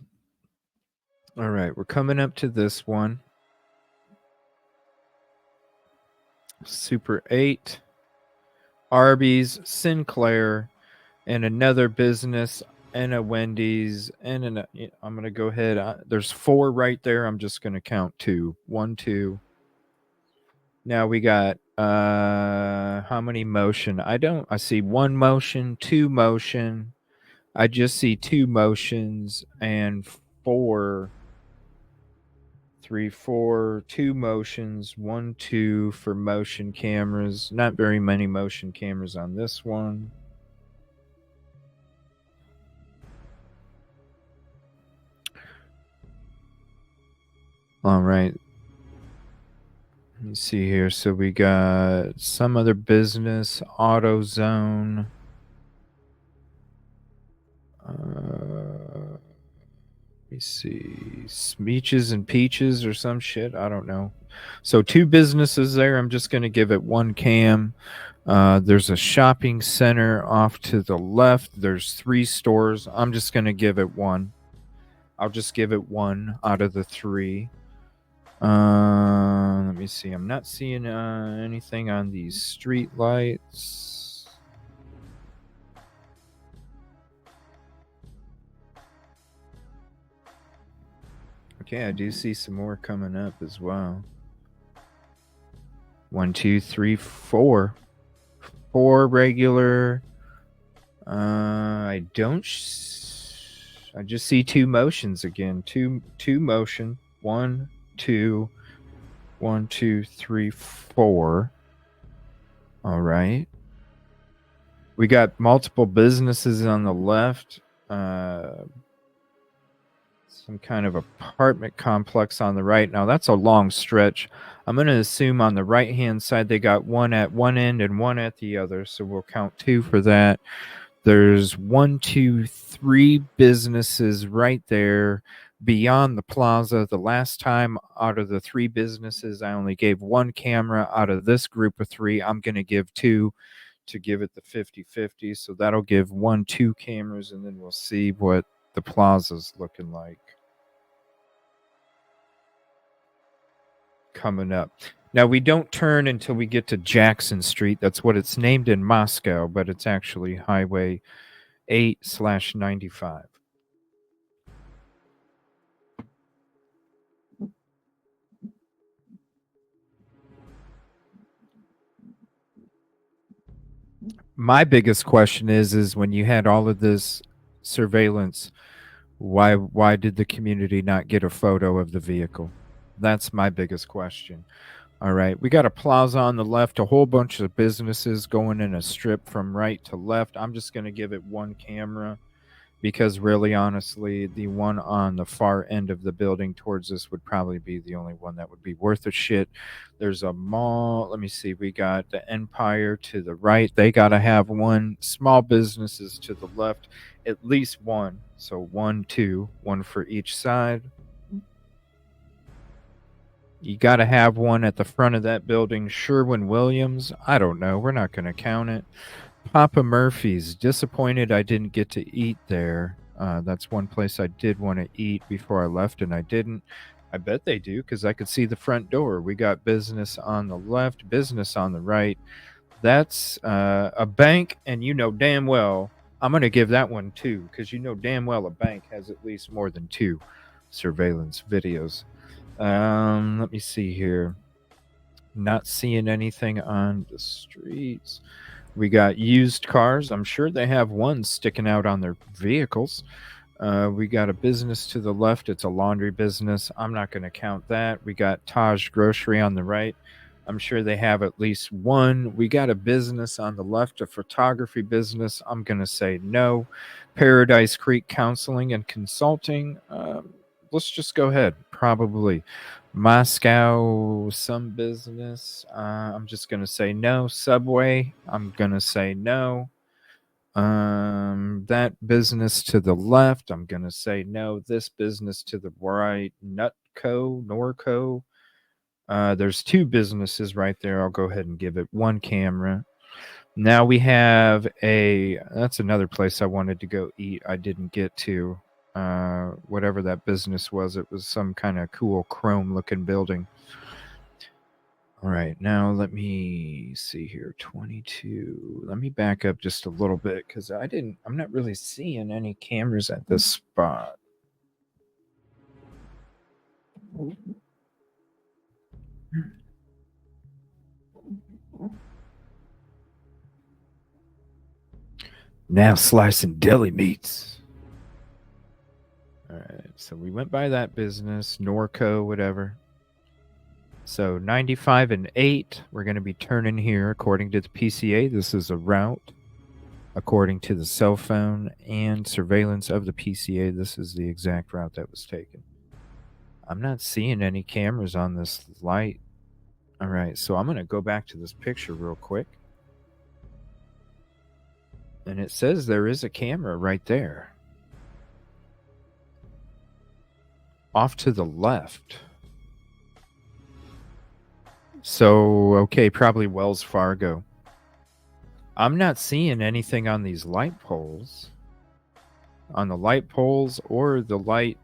All right, we're coming up to this one. Super 8. Arby's, Sinclair, and another business, and a Wendy's, and I'm going to go ahead. There's 4 right there. I'm just going to count 2. 1, 2. Now we got how many motion? I see 1 motion, 2 motion. I just see 2 motions and 4 3 4 2 motions, 1 2 for motion cameras. Not very many motion cameras on this one. All right. Let me see here. So we got some other business, AutoZone. Let me see. Smeeches and Peaches or some shit. I don't know. So 2 businesses there. I'm just going to give it 1 cam. There's a shopping center off to the left. There's 3 stores. I'm just going to give it 1. I'll just give it 1 out of the 3. Let me see. I'm not seeing anything on these street lights. Okay, I do see some more coming up as well. 1, 2, 3, 4. 4 regular. I don't. I just see 2 motions again. Two motion. 1, 2. 1, 2, 3, 4. All right. We got multiple businesses on the left. Some kind of apartment complex on the right. Now that's a long stretch. I'm going to assume on the right hand side they got 1 at one end and 1 at the other. So we'll count 2 for that. There's 1, 2, 3 businesses right there beyond the plaza. The last time out of the 3 businesses, I only gave 1 camera. Out of this group of 3, I'm going to give 2 to give it the 50-50. So that'll give 1, 2 cameras, and then we'll see what the plaza's looking like coming up. Now, we don't turn until we get to Jackson Street. That's what it's named in Moscow, but it's actually Highway 8/95. My biggest question is when you had all of this surveillance, why did the community not get a photo of the vehicle? That's my biggest question. All right, we got a plaza on the left, a whole bunch of businesses going in a strip from right to left. I'm just going to give it 1 camera because really honestly the one on the far end of the building towards us would probably be the only one that would be worth a shit. There's a mall. Let me see. We got the Empire to the right. They got to have 1. Small businesses to the left, at least 1. So 1, 2, 1 for each side. You got to have 1 at the front of that building. Sherwin-Williams, I don't know. We're not going to count it. Papa Murphy's, disappointed I didn't get to eat there. That's one place I did want to eat before I left, and I didn't. I bet they do because I could see the front door. We got business on the left, business on the right. That's a bank, and you know damn well I'm going to give that one 2 because you know damn well a bank has at least more than 2 surveillance videos. Let me see here. Not seeing anything on the streets. We got used cars. I'm sure they have 1 sticking out on their vehicles. We got a business to the left. It's a laundry business. I'm not going to count that. We got Taj Grocery on the right. I'm sure they have at least 1. We got a business on the left, a photography business. I'm going to say no. Paradise Creek Counseling and Consulting. Let's just go ahead. Probably. Moscow, some business. I'm just going to say no. Subway, I'm going to say no. That business to the left, I'm going to say no. This business to the right, Norco. There's two businesses right there. I'll go ahead and give it one camera. Now we have that's another place I wanted to go eat. I didn't get to. Whatever that business was, it was some kind of cool chrome looking building. All right, now let me see here. 22. Let me back up just a little bit because I'm not really seeing any cameras at this spot. Now slicing deli meats. All right, so we went by that business, Norco, whatever. So 95 and 8, we're going to be turning here according to the PCA. This is a route. According to the cell phone and surveillance of the PCA, this is the exact route that was taken. I'm not seeing any cameras on this light. All right, so I'm going to go back to this picture real quick. And it says there is a camera right there. Off to the left. So, okay, probably Wells Fargo. I'm not seeing anything on these light poles. On the light poles or the light.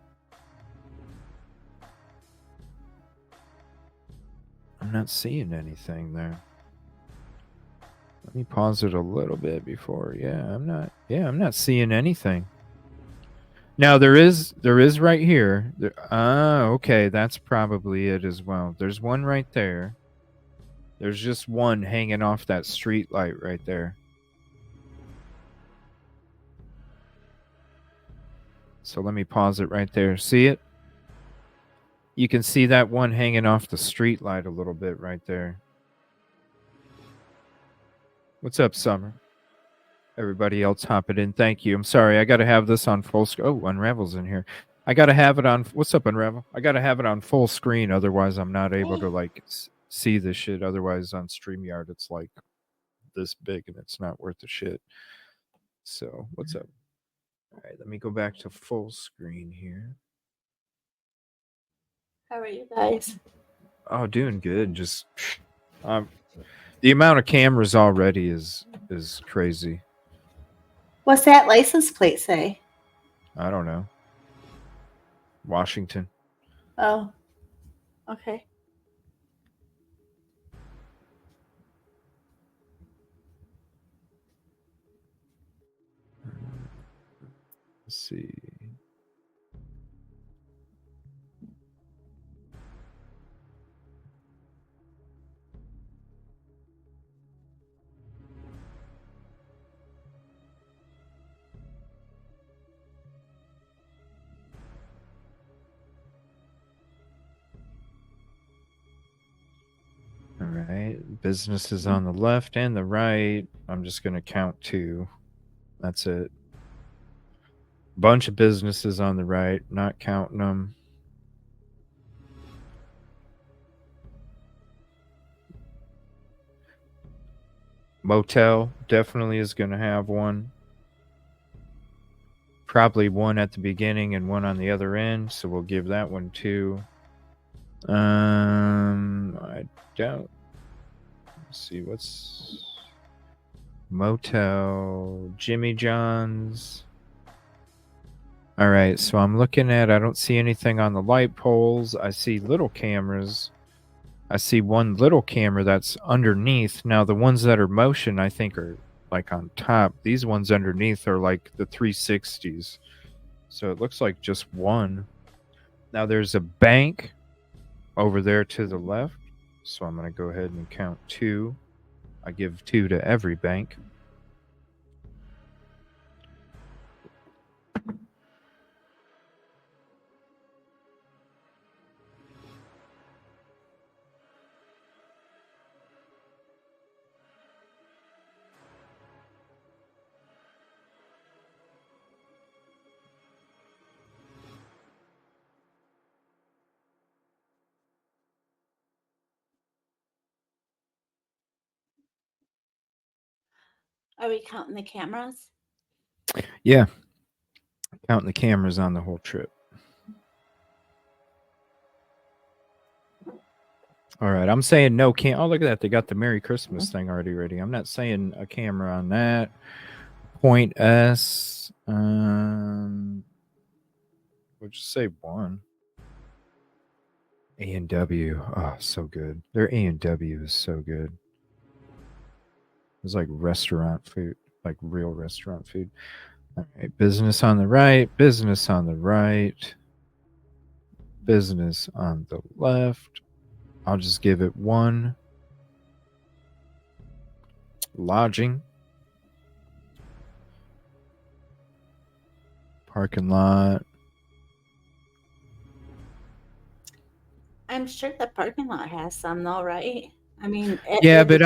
I'm not seeing anything there. Let me pause it a little bit before. I'm not seeing anything. Now there is right here. Okay, that's probably it as well. There's one right there. There's just one hanging off that street light right there. So let me pause it right there. See it? You can see that one hanging off the street light a little bit right there. What's up, Summer? Everybody else hopping in. Thank you. I'm sorry. I got to have this on full screen. Oh, Unravel's in here. I got to have it on. What's up, Unravel? I got to have it on full screen. Otherwise, I'm not able to like see this shit. Otherwise, on StreamYard, it's like this big and it's not worth the shit. So, what's up? All right, let me go back to full screen here. How are you guys? Oh, doing good. Just the amount of cameras already is crazy. What's that license plate say? I don't know. Washington. Oh, okay. Let's see. All right. Businesses on the left and the right. I'm just going to count 2. That's it. Bunch of businesses on the right, not counting them. Motel definitely is going to have one. Probably one at the beginning and one on the other end, so we'll give that one 2. I don't. Let's see what's motel, Jimmy John's. All right, so I'm looking at. I don't see anything on the light poles. I see little cameras. I see one little camera that's underneath. Now the ones that are motion, I think, are like on top. These ones underneath are like the 360s. So it looks like just one. Now there's a bank over there to the left. So I'm going to go ahead and count 2. I give 2 to every bank. Are we counting the cameras? Yeah, counting the cameras on the whole trip. All right, I'm saying no cam. Oh, look at that. They got the Merry Christmas thing already ready. I'm not saying a camera on that. Point S. We'll just say one. A&W. Oh, so good. Their A&W is so good. It's like restaurant food, like real restaurant food. All right, business on the right, business on the right, business on the left. I'll just give it one. Lodging. Parking lot. I'm sure the parking lot has some, though, right? I mean, Yeah, but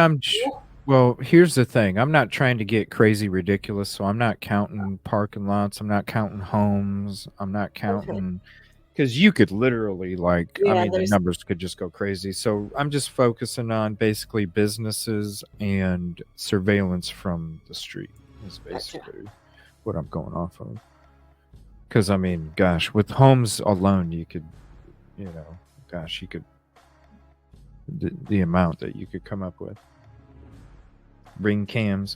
well, here's the thing. I'm not trying to get crazy ridiculous, so I'm not counting parking lots. I'm not counting homes. I'm not counting because you could literally like, I Yeah, mean, the there's numbers could just go crazy. So I'm just focusing on basically businesses and surveillance from the street is gotcha. basically what I'm going off of. Because I mean, gosh, with homes alone, you could, you know, gosh, you could the amount that you could come up with. Ring cams.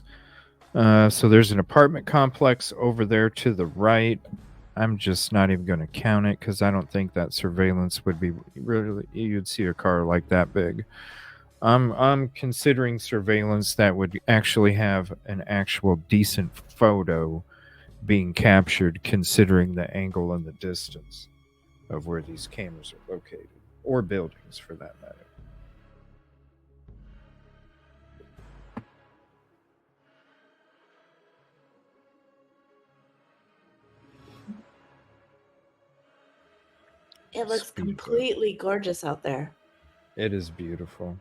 So there's an apartment complex over there to the right. I'm just not even going to count it because I don't think that surveillance would be really. You'd see a car like that big. I'm considering surveillance that would actually have an actual decent photo being captured, considering the angle and the distance of where these cameras are located, or buildings for that matter. It looks Speed bump. completely gorgeous out there. It is beautiful.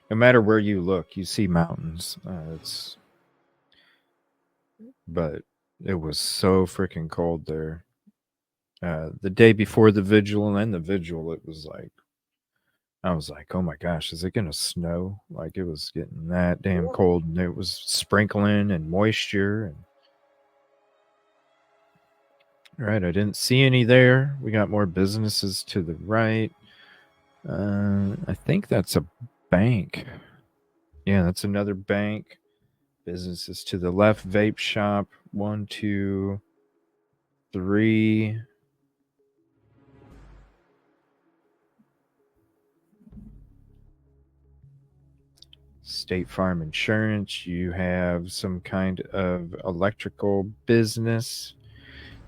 No matter where you look, you see mountains. But it was so freaking cold there. The day before the vigil and the vigil, it was like, I was like, oh my gosh, is it going to snow? Like it was getting that damn cold and it was sprinkling and moisture. And all right, I didn't see any there. We got more businesses to the right. I think that's a bank. Yeah, that's another bank. Businesses to the left, vape shop. 1, 2, 3. State Farm Insurance. You have some kind of electrical business.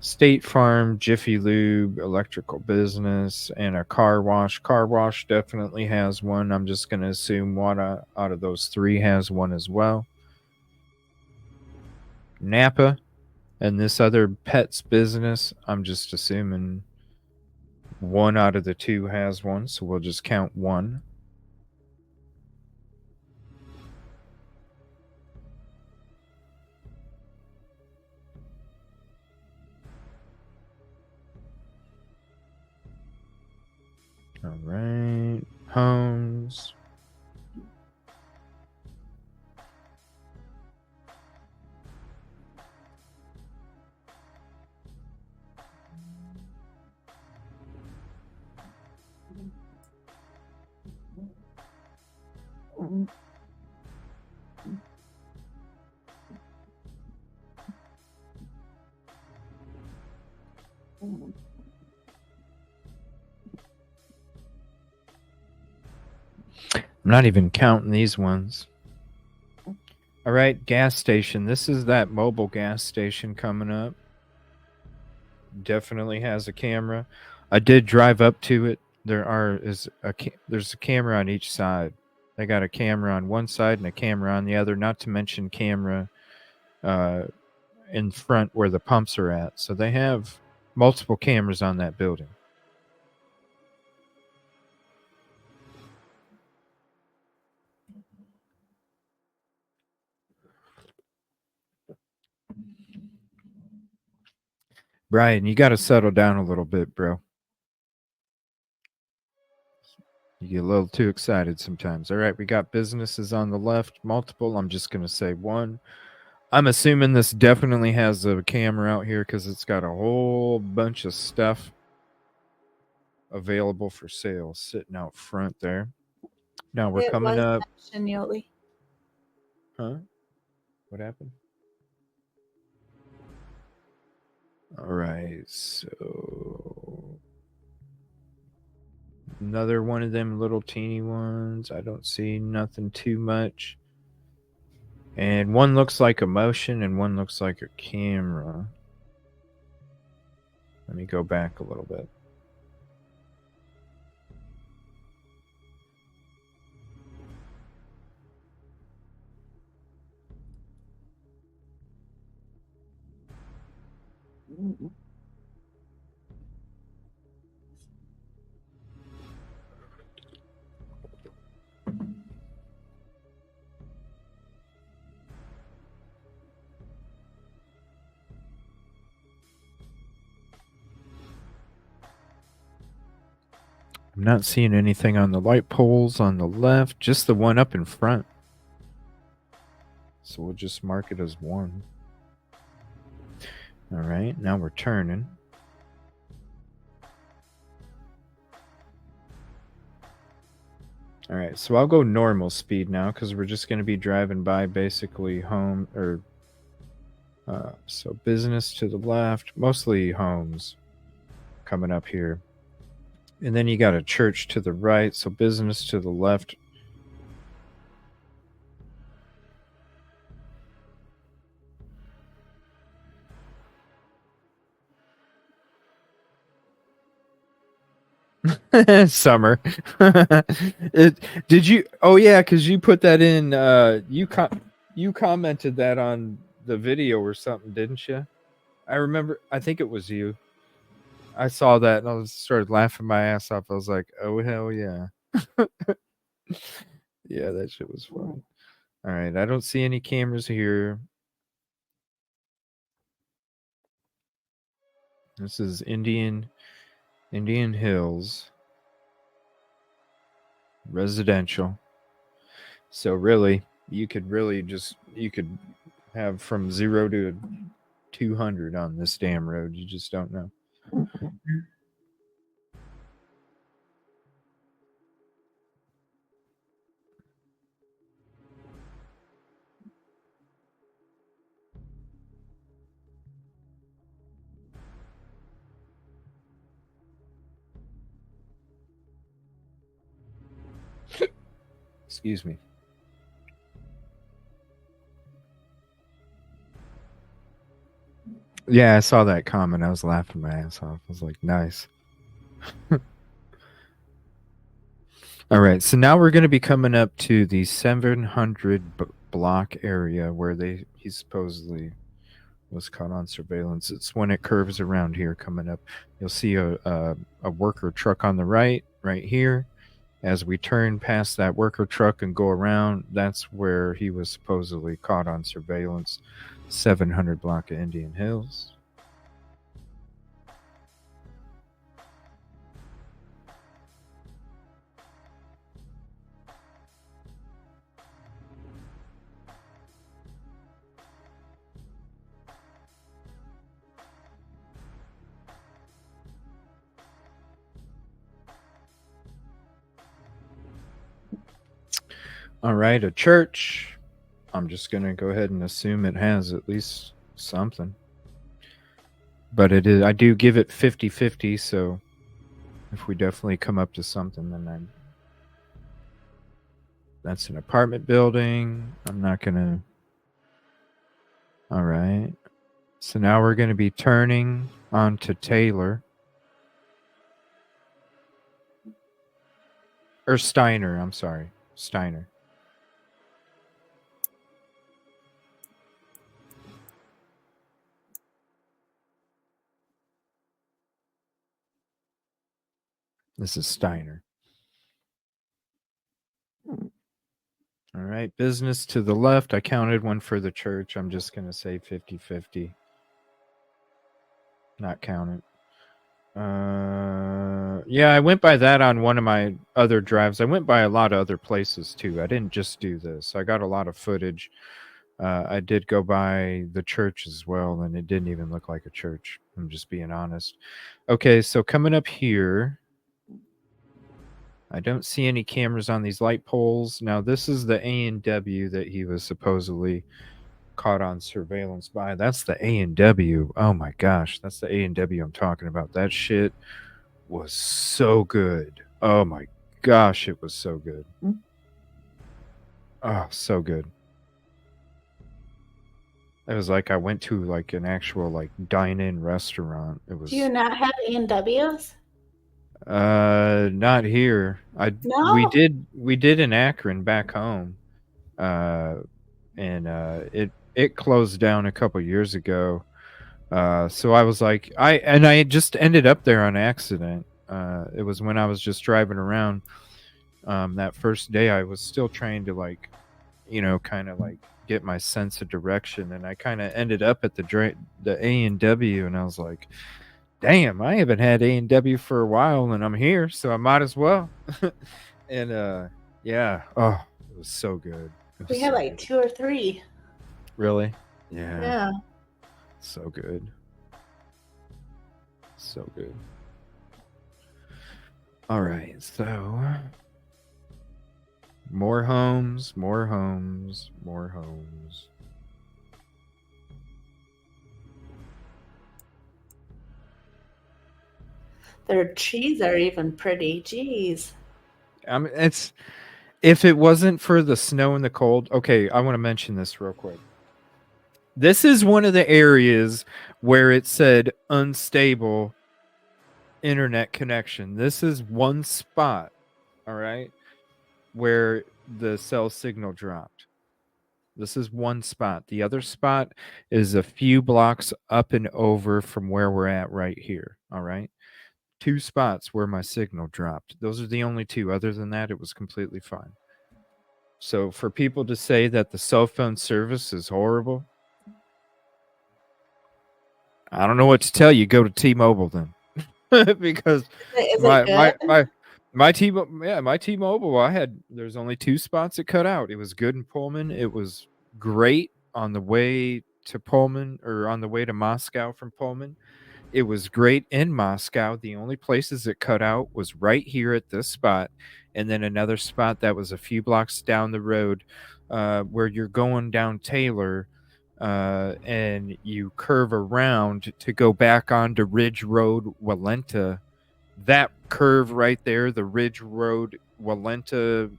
State Farm, Jiffy Lube, electrical business, and a car wash. Car wash definitely has one. I'm just going to assume one out of those three has one as well. Napa and this other pets business, I'm just assuming one out of the two has one, so we'll just count one. All right, homes. I'm not even counting these ones. All right, gas station. This is that mobile gas station coming up. Definitely has a camera. I did drive up to it. There's a camera on each side. They got a camera on one side and a camera on the other. Not to mention camera in front where the pumps are at. So they have multiple cameras on that building. Brian, you got to settle down a little bit, bro. You get a little too excited sometimes. All right, we got businesses on the left, multiple. I'm just going to say one. I'm assuming this definitely has a camera out here because it's got a whole bunch of stuff available for sale sitting out front there. Now we're It coming was up. mentioned, Yoli. Huh? What happened? All right, so another one of them little teeny ones. I don't see nothing too much. And one looks like a motion and one looks like a camera. Let me go back a little bit. I'm not seeing anything on the light poles on the left, just the one up in front. So we'll just mark it as 1. All right, now we're turning. All right, so I'll go normal speed now because we're just going to be driving by basically home or so business to the left, mostly homes coming up here. And then you got a church to the right, so business to the left. Summer. Did you? Oh yeah, because you put that in. You commented that on the video or something, didn't you? I remember. I think it was you. I saw that and I started laughing my ass off. I was like, "Oh hell yeah!" Yeah, that shit was fun. All right, I don't see any cameras here. This is Indian Hills residential. So really, you could have from 0 to 200 on this damn road. You just don't know. Excuse me. Yeah, I saw that comment. I was laughing my ass off. I was like, nice. All right, so now we're going to be coming up to the 700 block area where he supposedly was caught on surveillance. It's when it curves around here coming up. You'll see a worker truck on the right here. As we turn past that worker truck and go around, that's where he was supposedly caught on surveillance. 700 block of Indian Hills. All right, a church. I'm just going to go ahead and assume it has at least something. But it is. I do give it 50-50, so if we definitely come up to something, then that's an apartment building. I'm not going to. All right. So now we're going to be turning onto Taylor. Or Steiner, I'm sorry. Steiner. This is Steiner. All right, business to the left. I counted one for the church. I'm just going to say 50-50. Not count it. Yeah, I went by that on one of my other drives. I went by a lot of other places too. I didn't just do this. I got a lot of footage I did go by the church as well, and it didn't even look like a church. I'm just being honest. Okay, so coming up here, I don't see any cameras on these light poles. Now, this is the A&W that he was supposedly caught on surveillance by. That's the A&W. Oh my gosh, that's the A&W I'm talking about. That shit was so good. Oh my gosh, it was so good. Oh, so good. It was like I went to like an actual like dine-in restaurant. It was Do you not have A&Ws? not here. We No. did in Akron back home. And it closed down a couple years ago. So I was like I just ended up there on accident. It was when I was just driving around. That first day I was still trying to like, kind of like get my sense of direction, and I kind of ended up at the A&W, and I was like, damn, I haven't had A&W for a while, and I'm here, so I might as well. And yeah, oh, it was so good. It was We had so like good. 2 or 3. Really? Yeah. Yeah. So good. So good. All right, so more homes, more homes, more homes. Their trees are even pretty. Jeez. I mean, it's if it wasn't for the snow and the cold. Okay, I want to mention this real quick. This is one of the areas where it said unstable internet connection. This is one spot, all right, where the cell signal dropped. This is one spot. The other spot is a few blocks up and over from where we're at right here, all right? 2 spots where my signal dropped. Those are the only 2. Other than that, it was completely fine. So for people to say that the cell phone service is horrible, I don't know what to tell you. Go to T-Mobile then. Because Is my it good? my my T-Mobile, there's only 2 spots it cut out. It was good in Pullman. It was great on the way to Pullman, or on the way to Moscow from Pullman. It was great in Moscow. The only places it cut out was right here at this spot, and then another spot that was a few blocks down the road, where you're going down Taylor, and you curve around to go back onto Ridge Road, Walenta. That curve right there, the Ridge Road, Walenta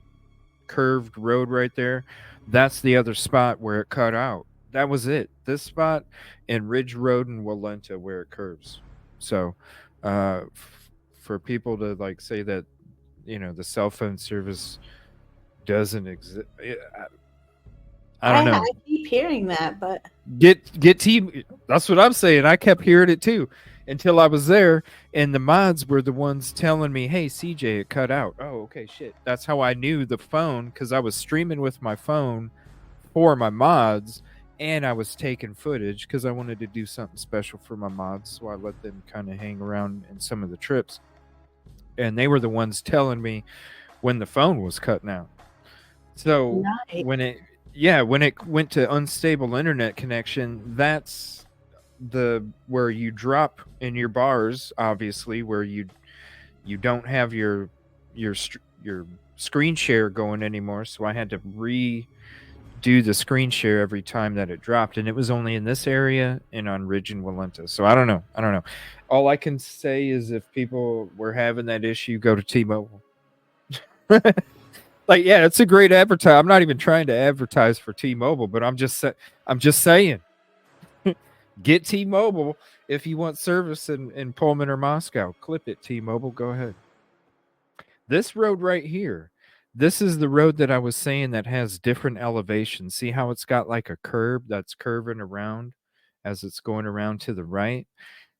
curved road right there, that's the other spot where it cut out. That was it. This spot and Ridge Road and Walenta where it curves. So, for people to like say that, the cell phone service doesn't exist, I don't know. I keep hearing that, but Get T. That's what I'm saying. I kept hearing it too until I was there, and the mods were the ones telling me, "Hey, CJ, it cut out." Oh, okay, shit. That's how I knew the phone, because I was streaming with my phone for my mods, and I was taking footage because I wanted to do something special for my mods. So I let them kind of hang around in some of the trips, and they were the ones telling me when the phone was cutting out. So nice. when it went to unstable internet connection, that's the where you drop in your bars, obviously, where you don't have your screen share going anymore. So I had to redo the screen share every time that it dropped, and it was only in this area and on Ridge and Walenta. So I don't know. All I can say is if people were having that issue, go to T-Mobile. Like, yeah, it's a great advertise. I'm not even trying to advertise for T-Mobile, but I'm just saying, get T-Mobile if you want service in Pullman or Moscow. Clip it, T-Mobile. Go ahead. This road right here, this is the road that I was saying that has different elevations. See how it's got like a curb that's curving around as it's going around to the right?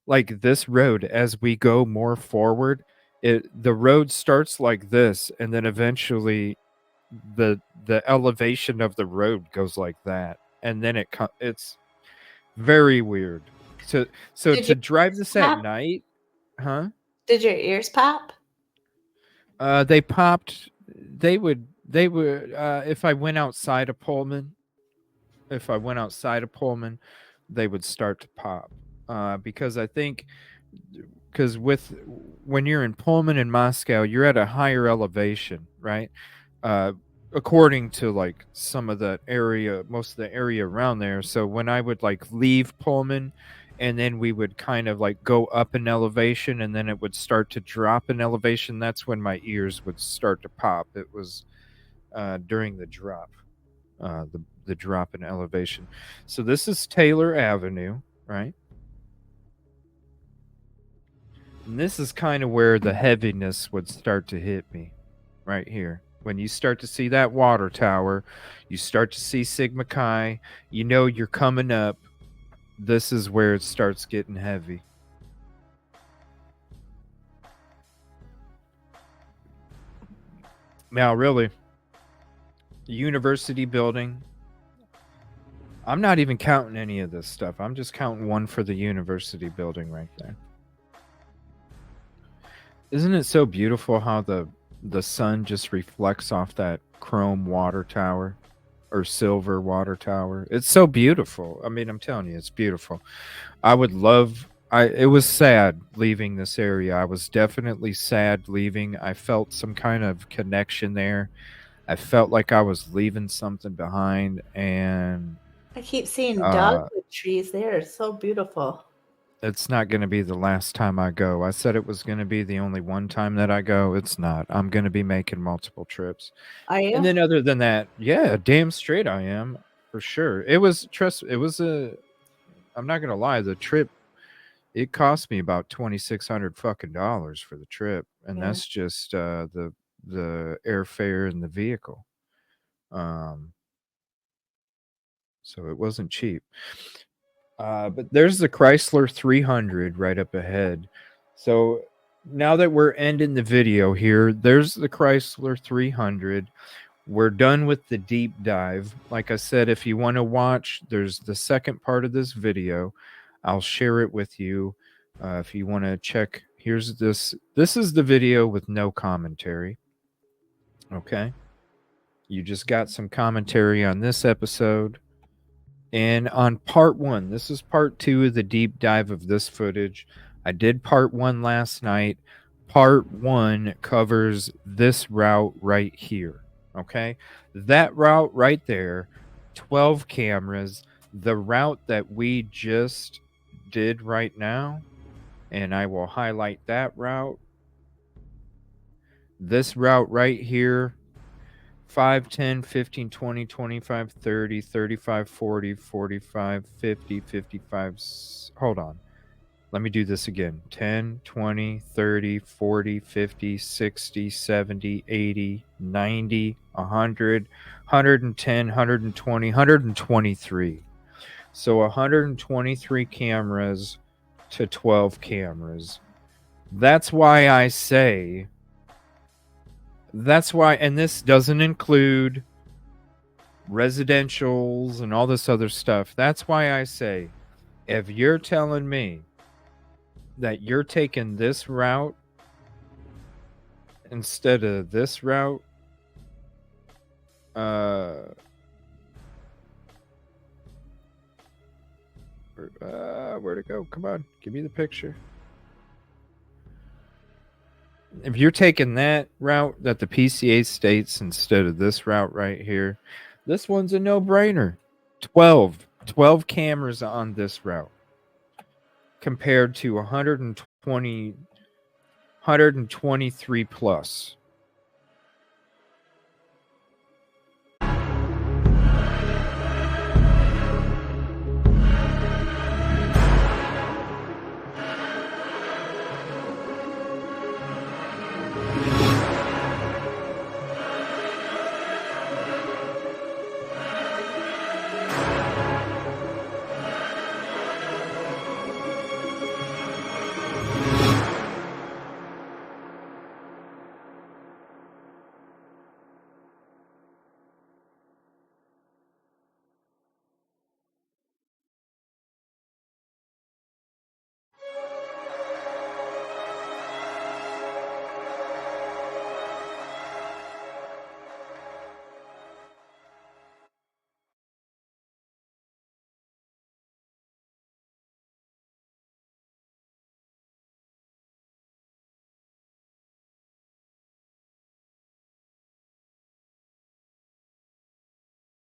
Like this road, as we go more forward, the road starts like this, and then eventually the elevation of the road goes like that, and then it's very weird. So Did to your drive ears this at pop? night, huh? Did your ears pop? They popped. They would if I went outside of Pullman. if I went outside of Pullman, they would start to pop. Because I think, because with when you're in Pullman and Moscow, you're at a higher elevation, right? Uh, According to like some of the area, most of the area around there. So when I would like leave Pullman, and then we would kind of like go up in elevation, and then it would start to drop in elevation. That's when my ears would start to pop. It was during the drop, the drop in elevation. So this is Taylor Avenue, right? And this is kind of where the heaviness would start to hit me, right here. When you start to see that water tower, you start to see Sigma Chi, you know you're coming up. This is where it starts getting heavy. Now, really, the university building, I'm not even counting any of this stuff. I'm just counting one for the university building right there. Isn't it so beautiful how the sun just reflects off that chrome water tower or silver water tower? It's so beautiful. I mean, I'm telling you, it's beautiful. I would love it was sad leaving this area. I was definitely sad leaving. I felt some kind of connection there. I felt like I was leaving something behind, and I keep seeing uh dogwood trees there. It's so beautiful. it's not going to be the last time I go. I said it was going to be the only one time that I go. It's not. I'm going to be making multiple trips. Are And you? then other than that, yeah, damn straight I am, for sure. It was I'm not going to lie, the trip, it cost me about 2,600 fucking dollars for the trip, and Yeah. that's just the airfare and the vehicle. Um so it wasn't cheap. But there's the Chrysler 300 right up ahead. So now that we're ending the video here, there's the Chrysler 300. We're done with the deep dive. Like I said, if you want to watch, there's the second part of this video. I'll share it with you. If you want to check, here's this. This is the video with no commentary. Okay. You just got some commentary on this episode. And on part one, this is part two of the deep dive of this footage. I did part one last night. Part one covers this route right here. Okay. That route right there, 12 cameras. The route that we just did right now, and I will highlight that route. This route right here, 5, 10, 15, 20, 25, 30, 35, 40, 45, 50, 55. Hold on. Let me do this again. 10, 20, 30, 40, 50, 60, 70, 80, 90, 100, 110, 120, 123. So 123 cameras to 12 cameras. That's why I say, and this doesn't include residentials and all this other stuff. That's why I say, if you're telling me that you're taking this route instead of this route, where'd it go? Come on, give me the picture. If you're taking that route that the PCA states instead of this route right here, this one's a no-brainer. 12 cameras on this route compared to 123 plus